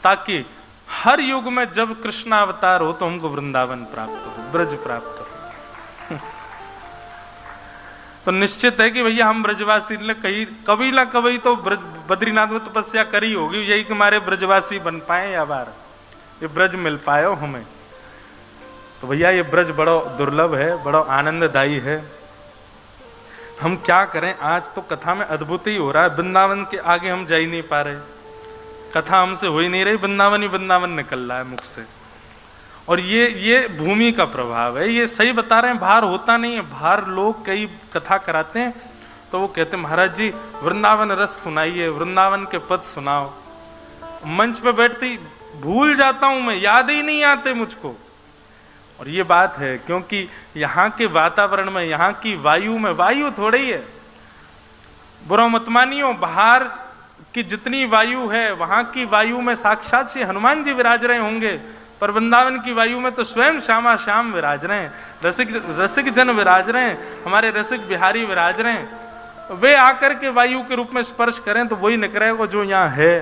ताकि हर युग में जब कृष्ण अवतार हो तो हमको वृंदावन प्राप्त हो, ब्रज प्राप्त हो। तो निश्चित है कि भैया हम ब्रजवासी ने कहीं कभी ना कभी तो बद्रीनाथ में तपस्या करी होगी, यही कि हमारे ब्रजवासी बन पाए या बार ये ब्रज मिल पाए हो हमें। तो भैया ये ब्रज बड़ा दुर्लभ है, बड़ा आनंददायी है। हम क्या करें, आज तो कथा में अद्भुत ही हो रहा है, वृंदावन के आगे हम जा ही नहीं पा रहे, कथा हमसे हो ही नहीं रही, वृंदावन ही वृंदावन निकल रहा है मुख से। और ये भूमि का प्रभाव है, ये सही बता रहे हैं, बाहर होता नहीं है। बाहर लोग कई कथा कराते हैं तो वो कहते हैं महाराज जी वृंदावन रस सुनाइए, वृंदावन के पद सुनाओ। मंच पे बैठती भूल जाता हूं मैं, याद ही नहीं आते मुझको। और ये बात है क्योंकि यहाँ के वातावरण में, यहाँ की वायु में, वायु थोड़ी है, बुरा मत मानियो, बाहर की जितनी वायु है वहां की वायु में साक्षात श्री हनुमान जी विराज रहे होंगे, पर वृंदावन की वायु में तो स्वयं श्यामा श्याम विराज रहे हैं, रसिक जन विराज रहे हैं, हमारे रसिक बिहारी विराज रहे हैं। वे आकर के वायु के रूप में स्पर्श करें तो वही निकलेगा जो यहाँ है।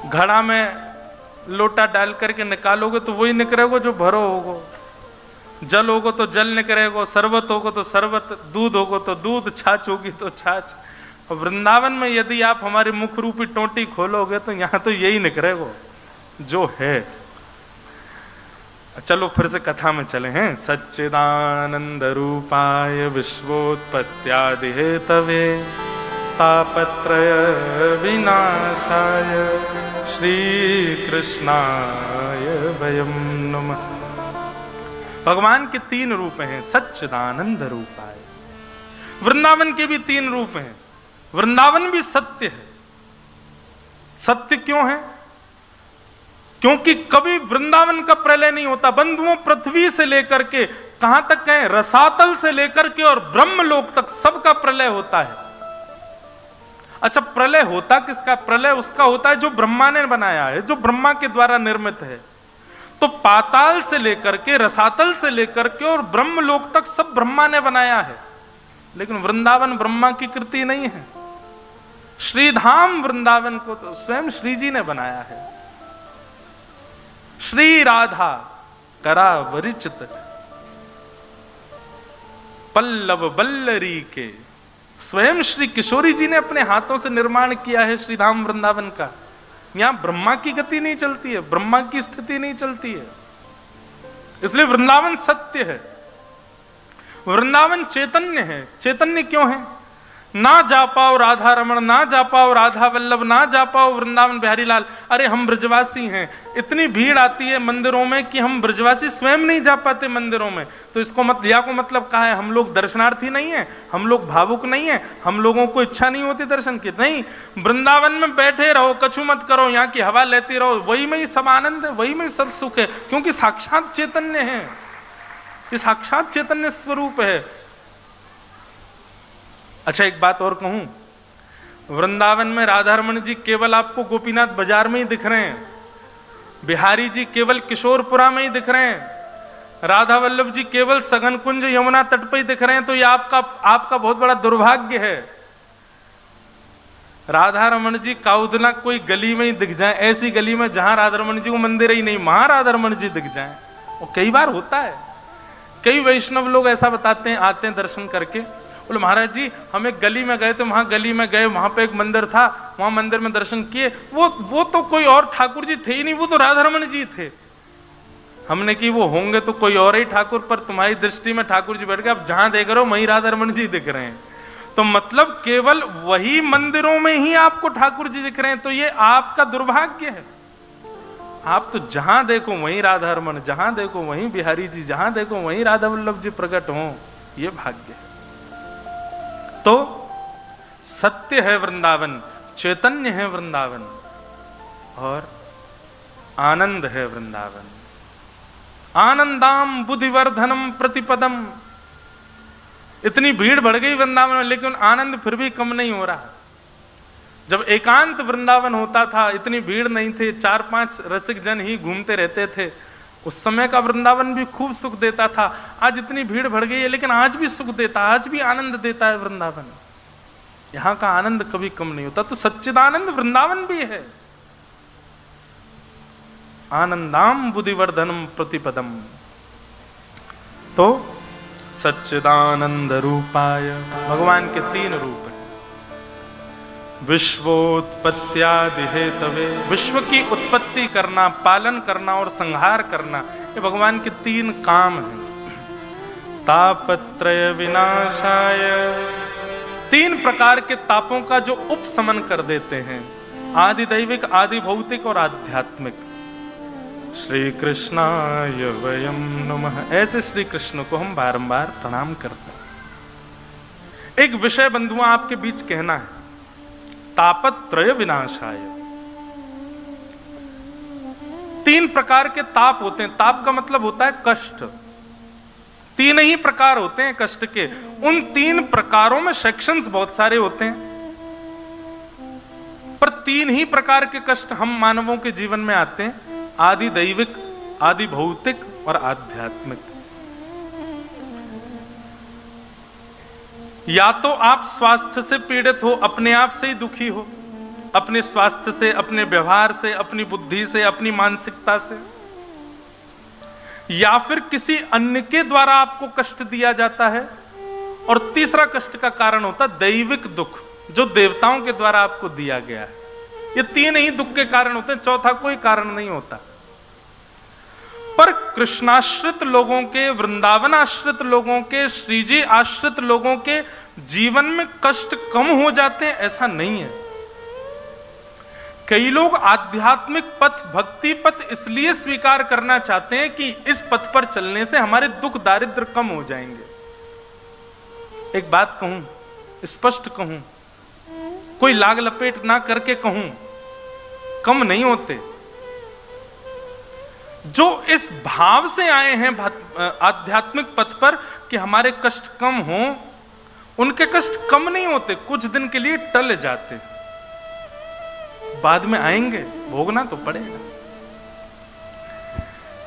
घड़ा में लोटा डाल करके निकालोगे तो वही निकलेगा जो भरो होगो, जल होगो तो जल निकलेगा, शरबत होगो तो शरबत, दूध होगो तो दूध, छाछ होगी तो छाछ। और वृंदावन में यदि आप हमारे मुख रूपी टोंटी खोलोगे तो यहाँ तो यही निकलेगा जो है। चलो फिर से कथा में चले हैं। सच्चिदानंद रूपाय विश्वोत्पत्त्यादि हेतवे तापत्रय विनाशाय श्री कृष्णाय वयं नमः। भगवान के 3 रूप हैं, सच्चिदानंद रूपाय। वृंदावन के भी 3 रूप हैं। वृंदावन भी सत्य है। सत्य क्यों है? क्योंकि कभी वृंदावन का प्रलय नहीं होता। बंधुओं, पृथ्वी से लेकर के कहां तक कहें, रसातल से लेकर के और ब्रह्मलोक तक सबका प्रलय होता है। अच्छा, प्रलय होता किसका? प्रलय उसका होता है जो ब्रह्मा ने बनाया है, जो ब्रह्मा के द्वारा निर्मित है। तो पाताल से लेकर के, रसातल से लेकर के और ब्रह्मलोक तक सब ब्रह्मा ने बनाया है। लेकिन वृंदावन ब्रह्मा की कृति नहीं है। श्रीधाम वृंदावन को तो स्वयं श्री जी ने बनाया है। श्री राधा करा वरिचित पल्लव बल्लरी के, स्वयं श्री किशोरी जी ने अपने हाथों से निर्माण किया है श्रीधाम वृंदावन का। यहां ब्रह्मा की गति नहीं चलती है, ब्रह्मा की स्थिति नहीं चलती है। इसलिए वृंदावन सत्य है, वृंदावन चैतन्य है। चैतन्य क्यों है? ना जा पाओ राधा रमण, ना जा पाओ राधा वल्लभ, ना जा पाओ वृंदावन बिहारी लाल। अरे हम ब्रजवासी हैं, इतनी भीड़ आती है मंदिरों में कि हम ब्रजवासी स्वयं नहीं जा पाते मंदिरों में। तो इसको मतलब कहा है, हम लोग दर्शनार्थी नहीं है, हम लोग भावुक नहीं है, हम लोगों को इच्छा नहीं होती दर्शन की। नहीं, वृंदावन में बैठे रहो, कछु मत करो, यहाँ की हवा लेती रहो, वही में ही सब आनंद है, वही में सब सुख है, क्योंकि साक्षात चैतन्य है, ये साक्षात चैतन्य स्वरूप है। अच्छा, एक बात और कहूं, वृंदावन में राधा रमण जी केवल आपको गोपीनाथ बाजार में ही दिख रहे हैं, बिहारी जी केवल किशोरपुरा में ही दिख रहे हैं, राधा वल्लभ जी केवल सघन कुंज यमुना तट पर ही दिख रहे हैं। तो ये आपका बहुत बड़ा दुर्भाग्य है। राधा रमण जी काउदना कोई गली में ही दिख जाए, ऐसी गली में जहां राधा रमण जी को मंदिर ही नहीं, वहां राधा रमण जी दिख जाए। और कई बार होता है, कई वैष्णव लोग ऐसा बताते हैं, आते हैं दर्शन करके, बोले महाराज जी हम एक गली में गए थे, वहां गली में गए, वहां पे एक मंदिर था, वहां मंदिर में दर्शन किए, वो तो कोई और ठाकुर जी थे ही नहीं, वो तो राधा रमण जी थे। हमने कि वो होंगे तो कोई और ही ठाकुर, पर तुम्हारी दृष्टि में ठाकुर जी बैठ गए, अब जहां देख रहे हो वहीं राधा रमण जी दिख रहे हैं। तो मतलब केवल वही मंदिरों में ही आपको ठाकुर जी दिख रहे हैं, तो ये आपका दुर्भाग्य है। आप तो जहां देखो वहीं राधा रमण, जहां देखो वहीं बिहारी जी, जहां देखो वहीं राधा वल्लभ जी प्रकट हों, ये भाग्य है। तो सत्य है वृंदावन, चैतन्य है वृंदावन, और आनंद है वृंदावन। आनंदाम बुद्धिवर्धनम प्रतिपदम। इतनी भीड़ बढ़ गई वृंदावन में, लेकिन आनंद फिर भी कम नहीं हो रहा। जब एकांत वृंदावन होता था, इतनी भीड़ नहीं थे, 4-5 रसिक जन ही घूमते रहते थे, उस समय का वृंदावन भी खूब सुख देता था। आज इतनी भीड़ बढ़ गई है, लेकिन आज भी सुख देता, आज भी आनंद देता है वृंदावन। यहां का आनंद कभी कम नहीं होता। तो सच्चिदानंद वृंदावन भी है। आनंदाम बुद्धिवर्धनम प्रतिपदम। तो सच्चिदानंद रूपाय, भगवान के 3 रूप हैं। विश्वोत्पत्त्यादि हेतवे, विश्व की उत्पत्ति करना, पालन करना और संहार करना, ये भगवान के 3 काम हैं। तापत्रय विनाशाय, 3 प्रकार के तापों का जो उपशमन कर देते हैं, आदि दैविक, आदि भौतिक और आध्यात्मिक। श्री कृष्णाय वयम नमः, ऐसे श्री कृष्ण को हम बारंबार प्रणाम करते हैं। एक विषय बंधुआ आपके बीच कहना है, तापत्रय विनाशाय। 3 प्रकार के ताप होते हैं। ताप का मतलब होता है कष्ट। 3 ही प्रकार होते हैं कष्ट के। उन 3 प्रकारों में सेक्शंस बहुत सारे होते हैं, पर 3 ही प्रकार के कष्ट हम मानवों के जीवन में आते हैं, आदि दैविक, आदि भौतिक और आध्यात्मिक। या तो आप स्वास्थ्य से पीड़ित हो, अपने आप से ही दुखी हो, अपने स्वास्थ्य से, अपने व्यवहार से, अपनी बुद्धि से, अपनी मानसिकता से, या फिर किसी अन्य के द्वारा आपको कष्ट दिया जाता है, और तीसरा कष्ट का कारण होता है दैविक दुख, जो देवताओं के द्वारा आपको दिया गया है। ये 3 ही दुख के कारण होते हैं, चौथा कोई कारण नहीं होता। पर कृष्णाश्रित लोगों के, वृंदावन आश्रित लोगों के, श्रीजी आश्रित लोगों के जीवन में कष्ट कम हो जाते हैं, ऐसा नहीं है। कई लोग आध्यात्मिक पथ, भक्ति पथ इसलिए स्वीकार करना चाहते हैं कि इस पथ पर चलने से हमारे दुख दारिद्र कम हो जाएंगे। एक बात कहूं, स्पष्ट कहूं, कोई लाग लपेट ना करके कहूं, कम नहीं होते। जो इस भाव से आए हैं आध्यात्मिक पथ पर कि हमारे कष्ट कम हो, उनके कष्ट कम नहीं होते, कुछ दिन के लिए टल जाते, बाद में आएंगे, भोगना तो पड़ेगा।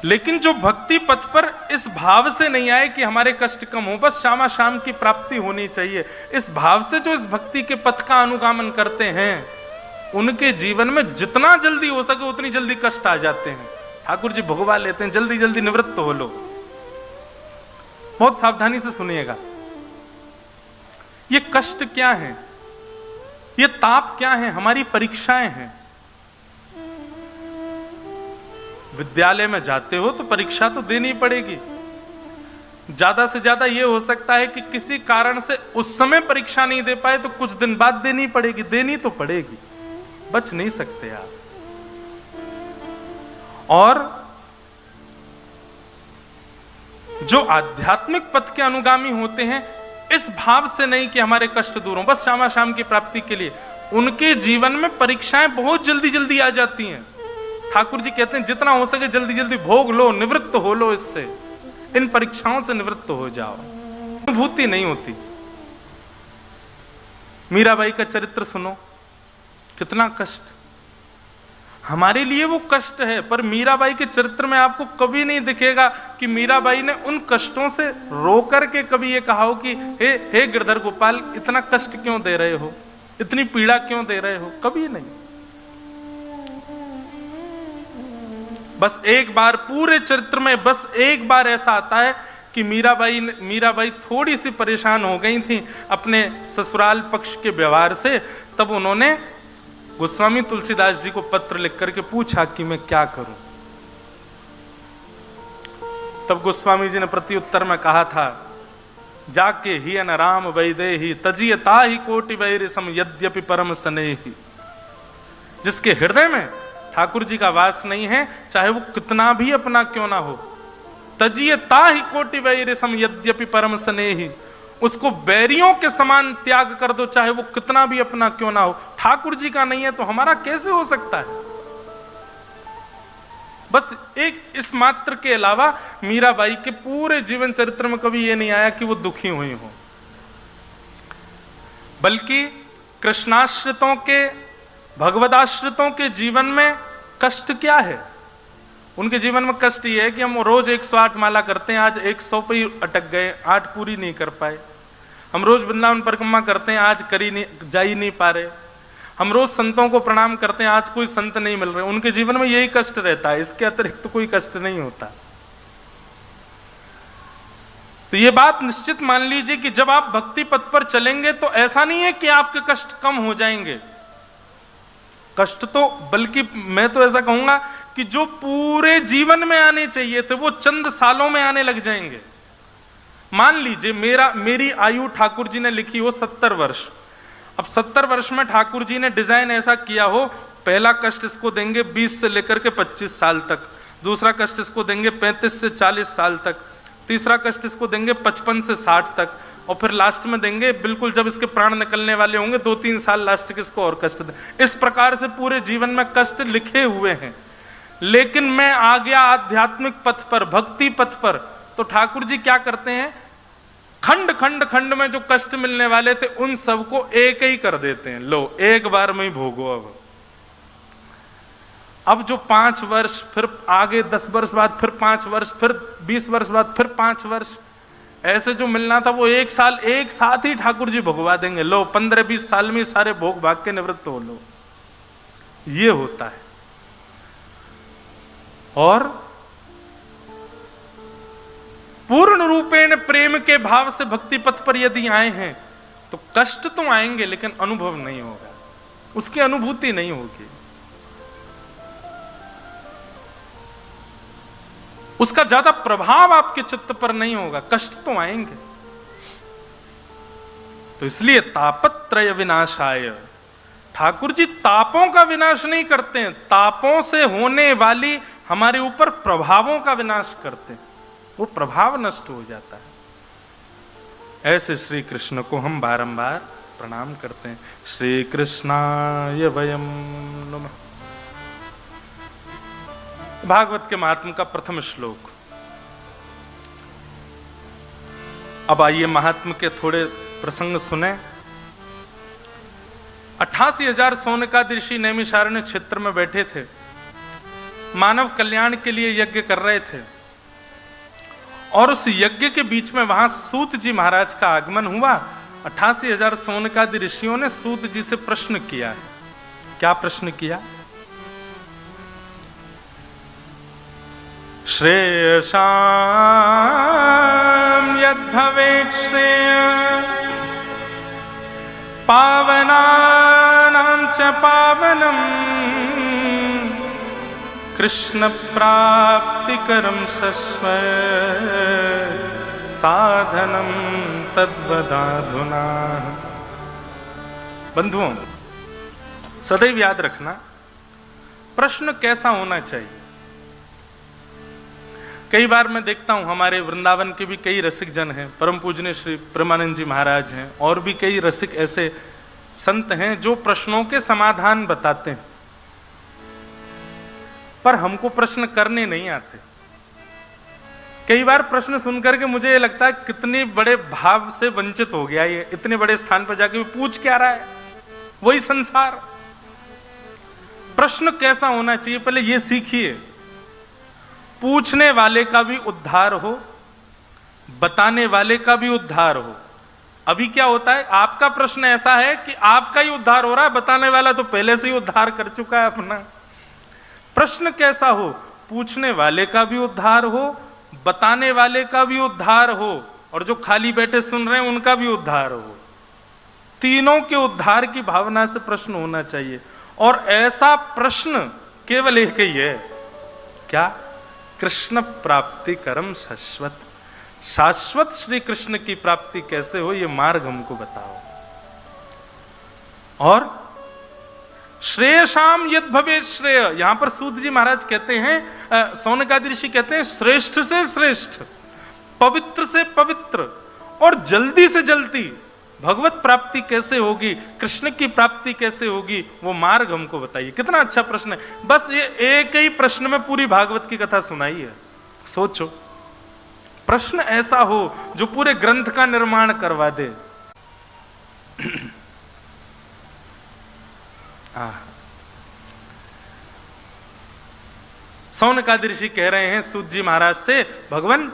लेकिन जो भक्ति पथ पर इस भाव से नहीं आए कि हमारे कष्ट कम हो, बस शामा शाम की प्राप्ति होनी चाहिए, इस भाव से जो इस भक्ति के पथ का अनुगामन करते हैं, उनके जीवन में जितना जल्दी हो सके उतनी जल्दी कष्ट आ जाते हैं। ठाकुर जी भुगवा लेते हैं, जल्दी जल्दी निवृत्त हो लो। बहुत सावधानी से सुनिएगा, ये कष्ट क्या है, ये ताप क्या है, हमारी परीक्षाएं हैं। विद्यालय में जाते हो तो परीक्षा तो देनी पड़ेगी। ज्यादा से ज्यादा यह हो सकता है कि किसी कारण से उस समय परीक्षा नहीं दे पाए तो कुछ दिन बाद देनी पड़ेगी, देनी तो पड़ेगी, बच नहीं सकते आप। और जो आध्यात्मिक पथ के अनुगामी होते हैं, इस भाव से नहीं कि हमारे कष्ट दूर हो, बस शामा शाम की प्राप्ति के लिए, उनके जीवन में परीक्षाएं बहुत जल्दी जल्दी आ जाती हैं। ठाकुर जी कहते हैं जितना हो सके जल्दी जल्दी भोग लो, निवृत्त हो लो, इससे, इन परीक्षाओं से निवृत्त हो जाओ। अनुभूति नहीं होती। मीराबाई का चरित्र सुनो, कितना कष्ट, हमारे लिए वो कष्ट है, पर मीराबाई के चरित्र में आपको कभी नहीं दिखेगा कि मीराबाई ने उन कष्टों से रो करके कभी ये कहा हो कि हे गिरधर गोपाल, इतना कष्ट क्यों दे रहे हो, इतनी पीड़ा क्यों दे रहे हो, कभी नहीं। बस एक बार पूरे चरित्र में बस एक बार ऐसा आता है कि मीराबाई थोड़ी सी परेशान हो गई थी अपने ससुराल पक्ष के व्यवहार से, तब उन्होंने गोस्वामी तुलसीदास जी को पत्र लिख करके पूछा कि मैं क्या करूं। तब गोस्वामी जी ने प्रत्युत्तर में कहा था, जाके ही अन राम वैदेही तजियता ही कोटि वैर सम यद्यपि परम स्नेही। जिसके हृदय में ठाकुर जी का वास नहीं है, चाहे वो कितना भी अपना क्यों ना हो, तजियता ही कोटि वैर सम यद्यपि परम स्नेही, उसको बैरियों के समान त्याग कर दो, चाहे वो कितना भी अपना क्यों ना हो। ठाकुर जी का नहीं है तो हमारा कैसे हो सकता है। बस एक इस मात्र के अलावा मीराबाई के पूरे जीवन चरित्र में कभी यह नहीं आया कि वो दुखी हुई हो। बल्कि कृष्णाश्रितों के, भगवदाश्रितों के जीवन में कष्ट क्या है, उनके जीवन में कष्ट ये है कि हम रोज 108 माला करते हैं, आज 100 पे ही अटक गए, 8 पूरी नहीं कर पाए। हम रोज वृंदावन परिक्रमा करते हैं, आज जा ही नहीं पा रहे। हम रोज संतों को प्रणाम करते हैं, आज कोई संत नहीं मिल रहे। उनके जीवन में यही कष्ट रहता है, इसके अतिरिक्त तो कोई कष्ट नहीं होता। तो ये बात निश्चित मान लीजिए कि जब आप भक्ति पथ पर चलेंगे तो ऐसा नहीं है कि आपके कष्ट कम हो जाएंगे। कष्ट तो, बल्कि मैं तो ऐसा कहूंगा कि जो पूरे जीवन में आने चाहिए थे वो चंद सालों में आने लग जाएंगे। मान लीजिए मेरी आयु ठाकुर जी ने लिखी हो 70 वर्ष। अब 70 वर्ष में ठाकुर जी ने डिजाइन ऐसा किया हो, पहला कष्ट इसको देंगे 20 से लेकर के 25 साल तक, दूसरा कष्ट इसको देंगे 35 से 40 साल तक, तीसरा कष्ट इसको देंगे 55 से 60 तक, और फिर लास्ट में देंगे बिल्कुल जब इसके प्राण निकलने वाले होंगे 2-3 साल लास्ट किसको और कष्ट दें। इस प्रकार से पूरे जीवन में कष्ट लिखे हुए हैं। लेकिन मैं आ गया आध्यात्मिक पथ पर, भक्ति पथ पर, तो ठाकुर जी क्या करते हैं, खंड खंड खंड में जो कष्ट मिलने वाले थे उन सबको एक ही कर देते हैं, लो एक बार में ही भोगो। अब जो 5 वर्ष, फिर आगे 10 वर्ष बाद फिर 5 वर्ष, फिर 20 वर्ष बाद फिर 5 वर्ष, ऐसे जो मिलना था वो 1 साल एक साथ ही ठाकुर जी भगवा देंगे। लो 15-20 साल में सारे भोग भाग के निवृत्त हो लो। ये होता है। और पूर्ण रूपेण प्रेम के भाव से भक्ति पथ पर यदि आए हैं तो कष्ट तो आएंगे लेकिन अनुभव नहीं होगा, उसकी अनुभूति नहीं होगी, उसका ज्यादा प्रभाव आपके चित्त पर नहीं होगा। कष्ट तो आएंगे। तो इसलिए तापत्रय विनाशाय, ठाकुर जी तापों का विनाश नहीं करते हैं, तापों से होने वाली हमारे ऊपर प्रभावों का विनाश करते हैं, वो प्रभाव नष्ट हो जाता है। ऐसे श्री कृष्ण को हम बारंबार प्रणाम करते हैं। श्री कृष्णाय वयम नमः। भागवत के महात्म का प्रथम श्लोक। अब आइए महात्म के थोड़े प्रसंग सुने। 88,000 सोनकादि ऋषि नैमिषारण्य क्षेत्र में बैठे थे, मानव कल्याण के लिए यज्ञ कर रहे थे, और उस यज्ञ के बीच में वहां सूत जी महाराज का आगमन हुआ। 88,000 सोनकादि ऋषियों ने सूत जी से प्रश्न किया। क्या प्रश्न किया? श्रेयसां यद्भवेत् श्रेय पावनानां च पावनम् कृष्ण प्राप्तिकरं सस्व साधनम तद्वदाधुना। बंधुओं, सदैव याद रखना प्रश्न कैसा होना चाहिए। कई बार मैं देखता हूं हमारे वृंदावन के भी कई रसिक जन हैं, परम पूजनीय श्री प्रेमानंद जी महाराज हैं, और भी कई रसिक ऐसे संत हैं जो प्रश्नों के समाधान बताते हैं, पर हमको प्रश्न करने नहीं आते। कई बार प्रश्न सुनकर के मुझे ये लगता है कितने बड़े भाव से वंचित हो गया ये, इतने बड़े स्थान पर जाके भी पूछ क्या रहा है, वही संसार। प्रश्न कैसा होना चाहिए पहले ये सीखिए। पूछने वाले का भी उद्धार हो, बताने वाले का भी उद्धार हो। अभी क्या होता है, आपका प्रश्न ऐसा है कि आपका ही उद्धार हो रहा है, बताने वाला तो पहले से ही उद्धार कर चुका है अपना। प्रश्न कैसा हो, पूछने वाले का भी उद्धार हो, बताने वाले का भी उद्धार हो, और जो खाली बैठे सुन रहे हैं उनका भी उद्धार हो। तीनों के उद्धार की भावना से प्रश्न होना चाहिए। और ऐसा प्रश्न केवल एक ही है, क्या? कृष्ण प्राप्ति करम शाश्वत। शाश्वत श्री कृष्ण की प्राप्ति कैसे हो, ये मार्ग हमको बताओ। और श्रेयसाम यद भवे श्रेय, यहां पर सूत जी महाराज कहते हैं, सौनकादि ऋषि कहते हैं श्रेष्ठ से श्रेष्ठ, पवित्र से पवित्र और जल्दी से जल्दी भगवत प्राप्ति कैसे होगी, कृष्ण की प्राप्ति कैसे होगी, वो मार्ग हमको बताइए। कितना अच्छा प्रश्न है। बस ये एक ही प्रश्न में पूरी भागवत की कथा सुनाई है। सोचो, प्रश्न ऐसा हो जो पूरे ग्रंथ का निर्माण करवा दे। सौनकादि ऋषि कह रहे हैं सूत जी महाराज से, भगवान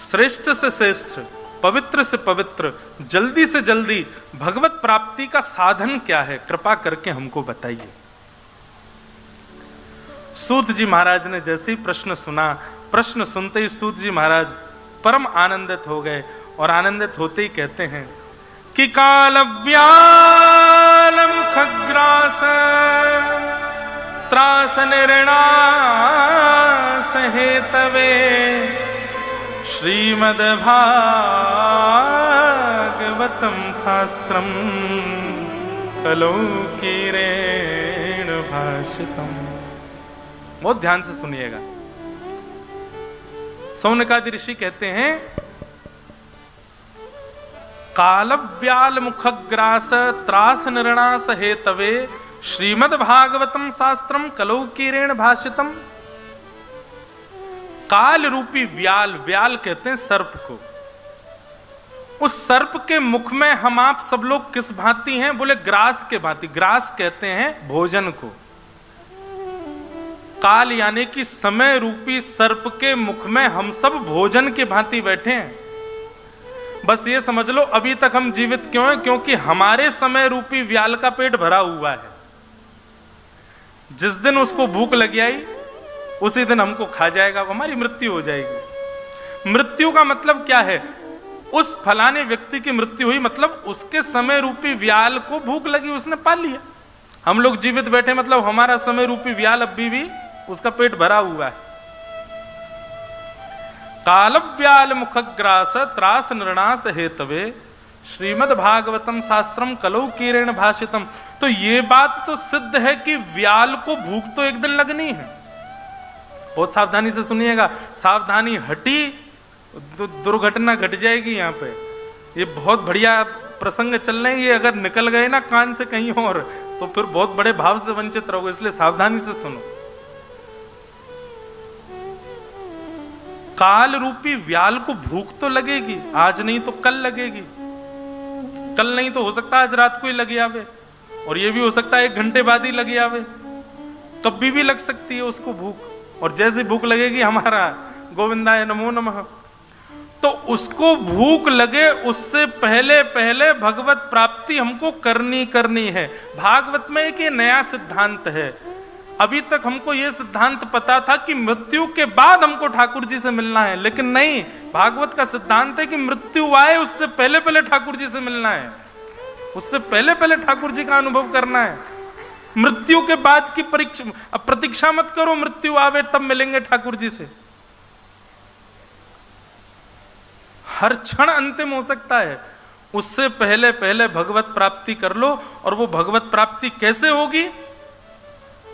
श्रेष्ठ से श्रेष्ठ, पवित्र से पवित्र, जल्दी से जल्दी भगवत प्राप्ति का साधन क्या है, कृपा करके हमको बताइए। सूत जी महाराज ने जैसे ही प्रश्न सुना, प्रश्न सुनते ही सूत जी महाराज परम आनंदित हो गए और आनंदित होते ही कहते हैं कि कालव्यालम खग्रास त्रास निर्णास हेतवे श्रीमद्भागवतम शास्त्रम कलौकीरेण भाषितम। बहुत ध्यान से सुनिएगा। सौनकादि ऋषि कहते हैं कालव्याल मुखग्रास त्रास निर्णास हेतवे श्रीमद्भागवतम शास्त्रम कलौकीरेण भाषितम। काल रूपी व्याल, व्याल कहते हैं सर्प को, उस सर्प के मुख में हम आप सब लोग किस भांति हैं? बोले ग्रास के भांति। ग्रास कहते हैं भोजन को। काल यानी कि समय रूपी सर्प के मुख में हम सब भोजन के भांति बैठे हैं। बस ये समझ लो अभी तक हम जीवित क्यों हैं? क्योंकि हमारे समय रूपी व्याल का पेट भरा हुआ है। जिस दिन उसको भूख लगी आई उसी दिन हमको खा जाएगा, हमारी मृत्यु हो जाएगी। मृत्यु का मतलब क्या है? उस फलाने व्यक्ति की मृत्यु हुई मतलब उसके समय रूपी व्याल को भूख लगी, उसने पा लिया। हम लोग जीवित बैठे मतलब हमारा समय रूपी व्याल अभी भी उसका पेट भरा हुआ है। कालव्याल मुखग्रास त्रास निर्णास हेतवे श्रीमद्भागवतम शास्त्रम कलौकीरेण भाषितम। तो ये बात तो सिद्ध है कि व्याल को भूख तो एक दिन लगनी है। बहुत सावधानी से सुनिएगा, सावधानी हटी तो दुर्घटना घट जाएगी। यहाँ पे ये बहुत बढ़िया प्रसंग चल रहे हैं, ये अगर निकल गए ना कान से कहीं और तो फिर बहुत बड़े भाव से वंचित रहोगे, इसलिए सावधानी से सुनो। काल रूपी व्याल को भूख तो लगेगी, आज नहीं तो कल लगेगी, कल नहीं तो हो सकता आज रात को ही लगे आवे, और ये भी हो सकता है 1 घंटे बाद ही लगे आवे, कभी भी लग सकती है उसको भूख। और जैसे भूख लगेगी हमारा गोविंदाय नमो नमः, तो उसको भूख लगे उससे पहले पहले भगवत प्राप्ति हमको करनी है। भागवत में एक ये नया सिद्धांत है। अभी तक हमको ये सिद्धांत पता था कि मृत्यु के बाद हमको ठाकुर जी से मिलना है, लेकिन नहीं, भागवत का सिद्धांत है कि मृत्यु आए उससे पहले पहले ठाकुर जी से मिलना है, उससे पहले पहले ठाकुर जी का अनुभव करना है। मृत्यु के बाद की प्रतीक्षा मत करो, मृत्यु आवे तब मिलेंगे ठाकुर जी से। हर क्षण अंतिम हो सकता है, उससे पहले पहले भगवत प्राप्ति कर लो। और वो भगवत प्राप्ति कैसे होगी?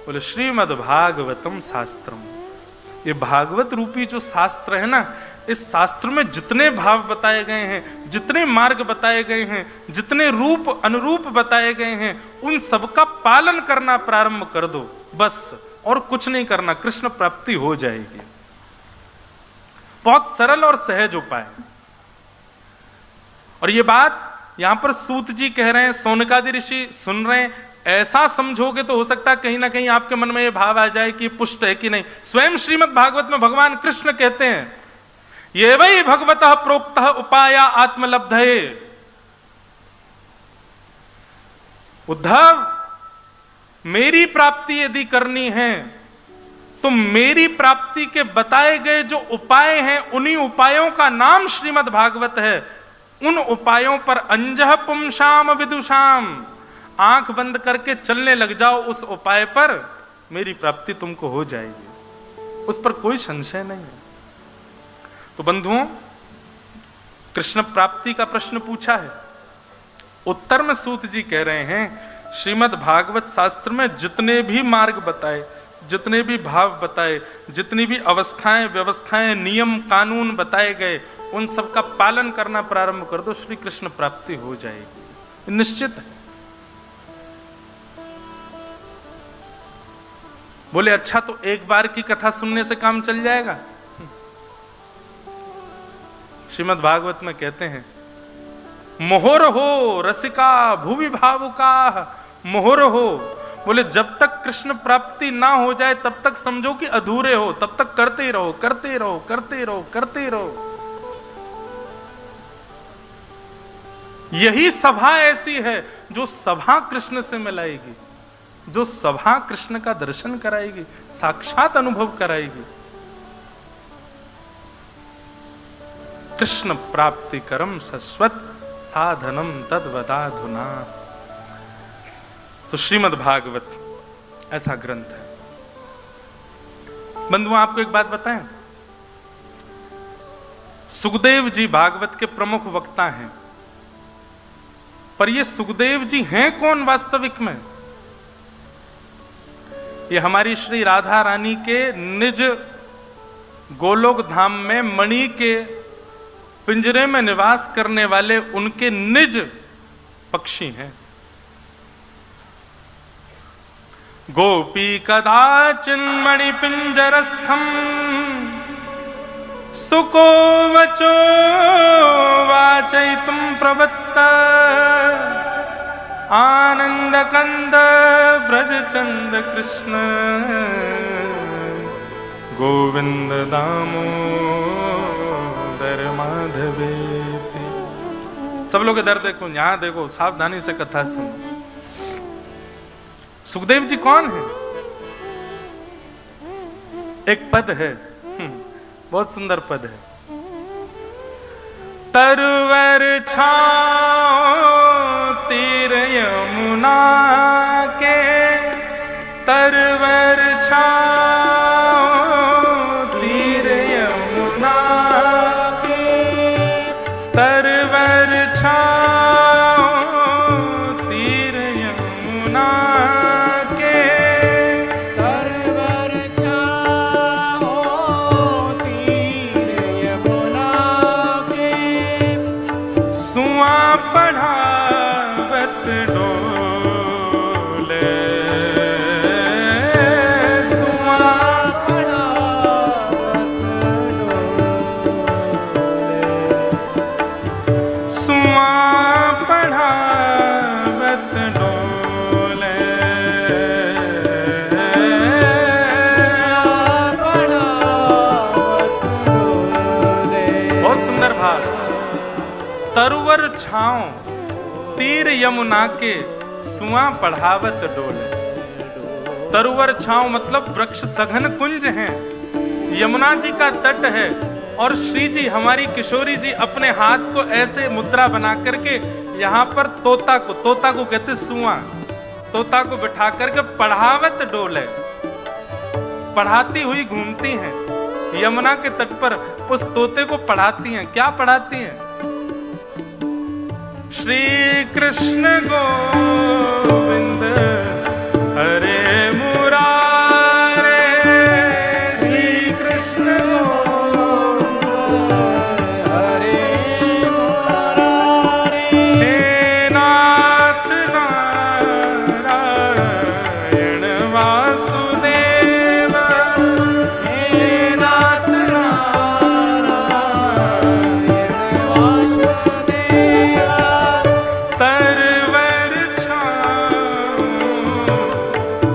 बोले श्रीमद् भागवतम शास्त्रम। ये भागवत रूपी जो शास्त्र है ना, इस शास्त्र में जितने भाव बताए गए हैं, जितने मार्ग बताए गए हैं, जितने रूप अनुरूप बताए गए हैं, उन सबका पालन करना प्रारंभ कर दो बस, और कुछ नहीं करना, कृष्ण प्राप्ति हो जाएगी। बहुत सरल और सहज उपाय। और ये बात यहां पर सूत जी कह रहे हैं, सौनकादि ऋषि सुन रहे हैं। ऐसा समझोगे तो हो सकता है कहीं ना कहीं आपके मन में यह भाव आ जाए कि पुष्ट है कि नहीं। स्वयं श्रीमद् भागवत में भगवान कृष्ण कहते हैं, ये वही भगवतः प्रोक्तः उपाया आत्मलब्धये। उद्धव, मेरी प्राप्ति यदि करनी है तो मेरी प्राप्ति के बताए गए जो उपाय हैं, उन्हीं उपायों का नाम श्रीमद् भागवत है। उन उपायों पर अंजह पुंसाम विदुषाम, आंख बंद करके चलने लग जाओ उस उपाय पर, मेरी प्राप्ति तुमको हो जाएगी, उस पर कोई संशय नहीं है। तो बंधुओं, कृष्ण प्राप्ति का प्रश्न पूछा है, उत्तर में सूत जी कह रहे हैं श्रीमद् भागवत शास्त्र में जितने भी मार्ग बताए, जितने भी भाव बताए, जितनी भी अवस्थाएं व्यवस्थाएं नियम कानून बताए गए, उन सब का पालन करना प्रारंभ कर दो, श्री कृष्ण प्राप्ति हो जाएगी, निश्चित है। बोले अच्छा, तो एक बार की कथा सुनने से काम चल जाएगा? श्रीमद् भागवत में कहते हैं, मोहर हो रसिका भुवि भावुका, मोहर हो। बोले जब तक कृष्ण प्राप्ति ना हो जाए तब तक समझो कि अधूरे हो, तब तक करते ही रहो, करते ही रहो, करते ही रहो, करते ही रहो। यही सभा ऐसी है जो सभा कृष्ण से मिलाएगी, जो सभा कृष्ण का दर्शन कराएगी, साक्षात अनुभव कराएगी। कृष्ण प्राप्ति करम शाश्वत साधनम तद्वदाधुना। तो श्रीमद् भागवत ऐसा ग्रंथ है। बंधुओं, आपको एक बात बताएं, सुखदेव जी भागवत के प्रमुख वक्ता हैं, पर ये सुखदेव जी हैं कौन वास्तविक में? ये हमारी श्री राधा रानी के निज गोलोक धाम में मणि के पिंजरे में निवास करने वाले उनके निज पक्षी हैं। गोपी कदाचिन मणि पिंजरस्थम सुको वचो वाचयितुं प्रवत्ता आनंद कंद ब्रज चंद कृष्ण गोविंद दामोदर माधवेति। सब लोग इधर देखो, यहां देखो, सावधानी से कथा सुनो। सुखदेव जी कौन है? एक पद है, बहुत सुंदर पद है। तरवर छाओ तीर यमुना के, तरवर छाओ तीर यमुना के, तरवर छाओ तीर यमुना के, तरवर छाओ तीर यमुना के, सुआ पढ़ावत डोले, सुआ सुआ पढ़ावत डोले, बहुत सुंदर भाव। तरुवर छाओ तीर यमुना के, सुआ पढ़ावत डोले। तरुवर छाओ मतलब वृक्ष सघन कुंज हैं, यमुना जी का तट है, और श्री जी हमारी किशोरी जी अपने हाथ को ऐसे मुद्रा बना करके यहाँ पर तोता को कहते सुआ, तोता को बिठा करके पढ़ावत डोले, पढ़ाती हुई घूमती हैं यमुना के तट पर। उस तोते को पढ़ाती हैं। क्या पढ़ाती हैं? श्री कृष्ण गोविंद हरे मुरारे, श्री कृष्ण गोविंद हरे मुरारे, हे नाथ नारायण वासुदेव, हे नाथ नारायण वासुदेव, तरवर छाओ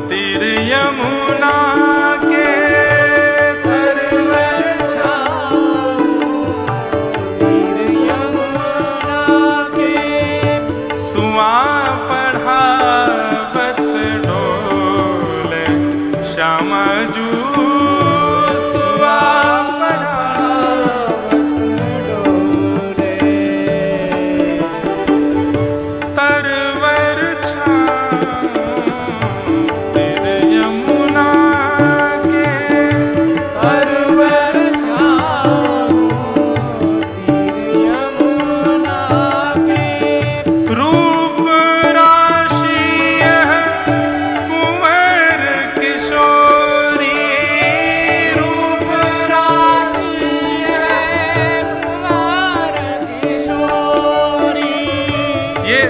तीर यमुना के, तरवर छाओ तीर यमुना के, सुआ पढ़ावत डोले, श्यामा जू सुआ पढ़ावत डोले, तरवर छाओ तीर यमुना के, तरवर छाओ तीर यमुना के, रूप राशि यह कुंवर किशोरी, रूप राशि है कुमार किशोरी। ये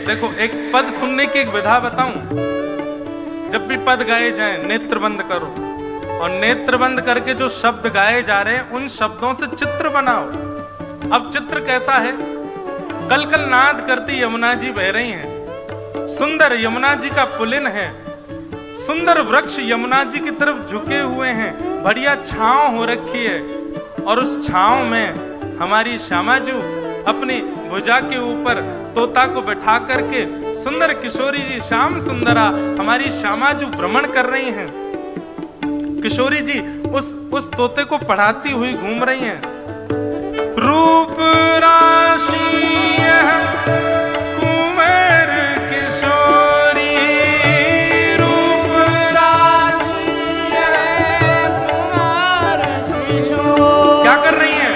देखो, एक पद सुनने की एक विधा बताऊं। जब भी पद गाए जाएं, नेत्र बंद करो, और नेत्र बंद करके जो शब्द गाए जा रहे हैं उन शब्दों से चित्र बनाओ। अब चित्र कैसा है? कल कल नाद करती यमुना जी बह रही हैं, सुंदर यमुना जी का पुलिन है, सुंदर वृक्ष यमुना जी की तरफ झुके हुए हैं, बढ़िया छांव हो रखी है, और उस छांव में हमारी श्यामा जी अपनी भुजा के ऊपर तोता को बैठा करके सुंदर किशोरी जी श्याम सुंदरा हमारी श्यामा जो भ्रमण कर रही हैं, किशोरी जी उस तोते को पढ़ाती हुई घूम रही हैं। रूप राशि कुंवर किशोरी, रूप राशि कुमार किशोर। क्या कर रही हैं?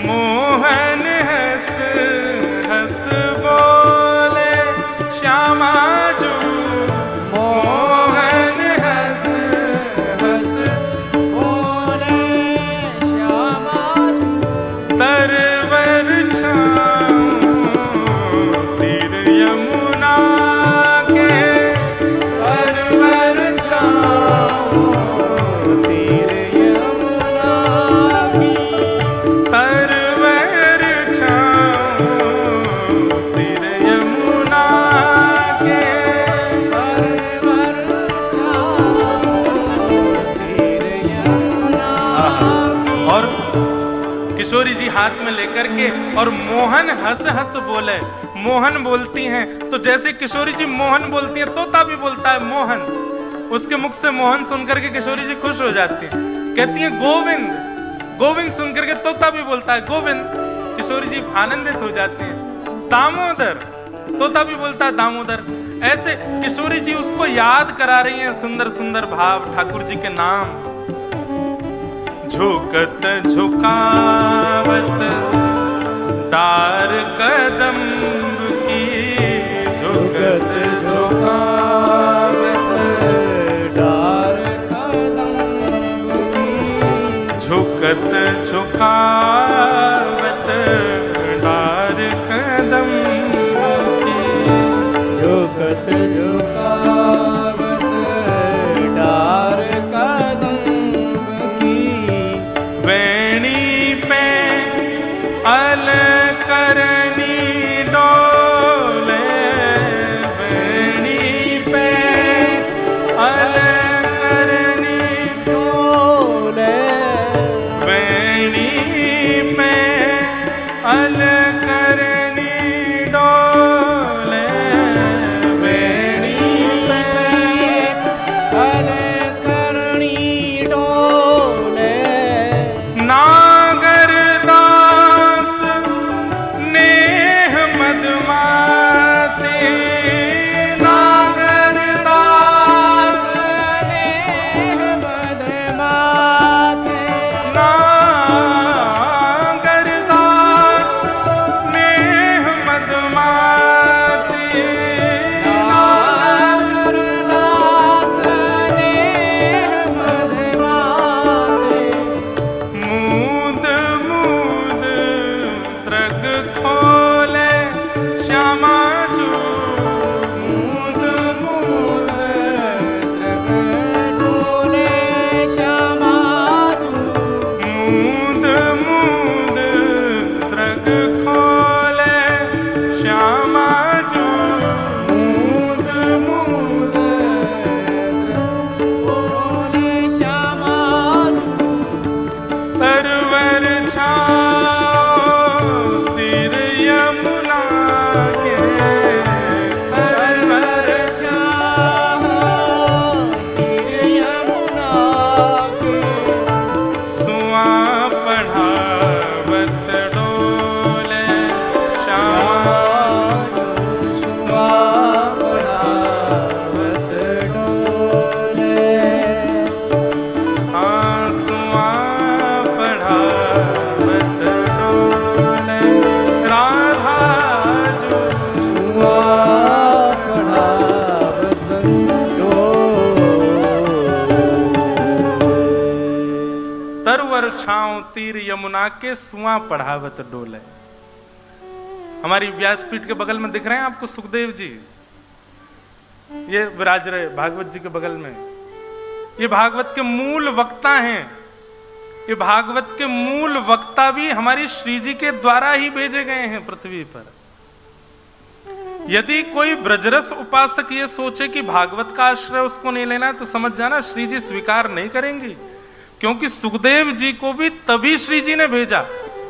मोहन हंस हंस बोले श्यामा जो, मोहन हंस हंस बोले श्यामा तरवर छाऊं तीर यमुना के, तरवर छाऊं तीर यमुना की, तरवर छाऊं तीर यमुना के। तरवर छाऊं तीर यमुना की। और किशोरी जी हाथ में लेकर के और मोहन हंस हंस बोले। मोहन बोलती हैं तो जैसे किशोरी जी मोहन बोलती हैं, तोता भी बोलता है मोहन। उसके मुख से मोहन सुनकर के किशोरी जी खुश हो जाती हैं, कहती हैं गोविंद। गोविंद सुनकर के तोता भी बोलता है गोविंद, किशोरी जी आनंदित हो जाती हैं। दामोदर, तोता भी बोलता है दामोदर। ऐसे किशोरी जी उसको याद करा रही हैं सुंदर सुंदर भाव ठाकुर जी के नाम। झुकत झुकावत तार कदम की, झुकत झुकावत डार कदम की, झुकत झुकावत डार कदम की। झुकत झुकावत डार कदम की, वेणी पे अलकरनी डोले, वेणी पे अलकरनी डोले, वेणी पे अलकरनी डोले, वेणी पे अलकरणी डोले। नागरदास नेह मदमाते, नागरदास नेह मदमाते, नागरदास नेह मदमाते, नागरदास नेह मदमाते। मूद मूद त्रग खोले श्यामा जो, मूद मूद त्रग डोले श्यामा जो, मूद मूद त्रग खोले श्यामा जो। मूद मूद डोले श्यामा जो। तरवर छाओ तीर यमुना के, तरवर छाओ तीर यमुना के, सुआ पढ़ावत डोले श्यामा सुआ पढ़ावत डोले। आंसुआ पढ़ावत डोले राधा जो। सुआ पढ़ावत डोले। तरवर छांव तीर यमुना के, सुआ पढ़ावत डोले। हमारी व्यासपीठ के बगल में दिख रहे हैं आपको सुखदेव जी, ये विराज रहे भागवत जी के बगल में। ये भागवत के मूल वक्ता हैं। ये भागवत के मूल वक्ता भी हमारी श्री जी के द्वारा ही भेजे गए हैं पृथ्वी पर। यदि कोई ब्रजरस उपासक ये सोचे कि भागवत का आश्रय उसको नहीं लेना है, तो समझ जाना श्री जी स्वीकार नहीं करेंगी। क्योंकि सुखदेव जी को भी तभी श्री जी ने भेजा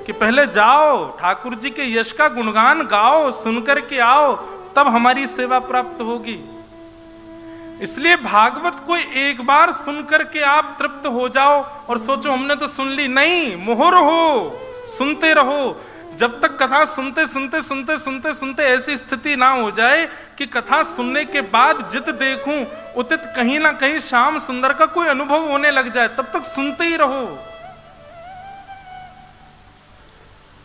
कि कि पहले जाओ ठाकुर जी के यश का गुणगान गाओ, सुनकर के आओ, तब हमारी सेवा प्राप्त होगी। इसलिए भागवत को एक बार सुनकर के आप तृप्त हो जाओ और सोचो हमने तो सुन ली, नहीं, मोहर हो, सुनते रहो। जब तक कथा सुनते सुनते सुनते सुनते सुनते ऐसी स्थिति ना हो जाए कि कथा सुनने के बाद जित देखूं उतित कहीं ना कहीं श्याम सुंदर का कोई अनुभव होने लग जाए, तब तक सुनते ही रहो।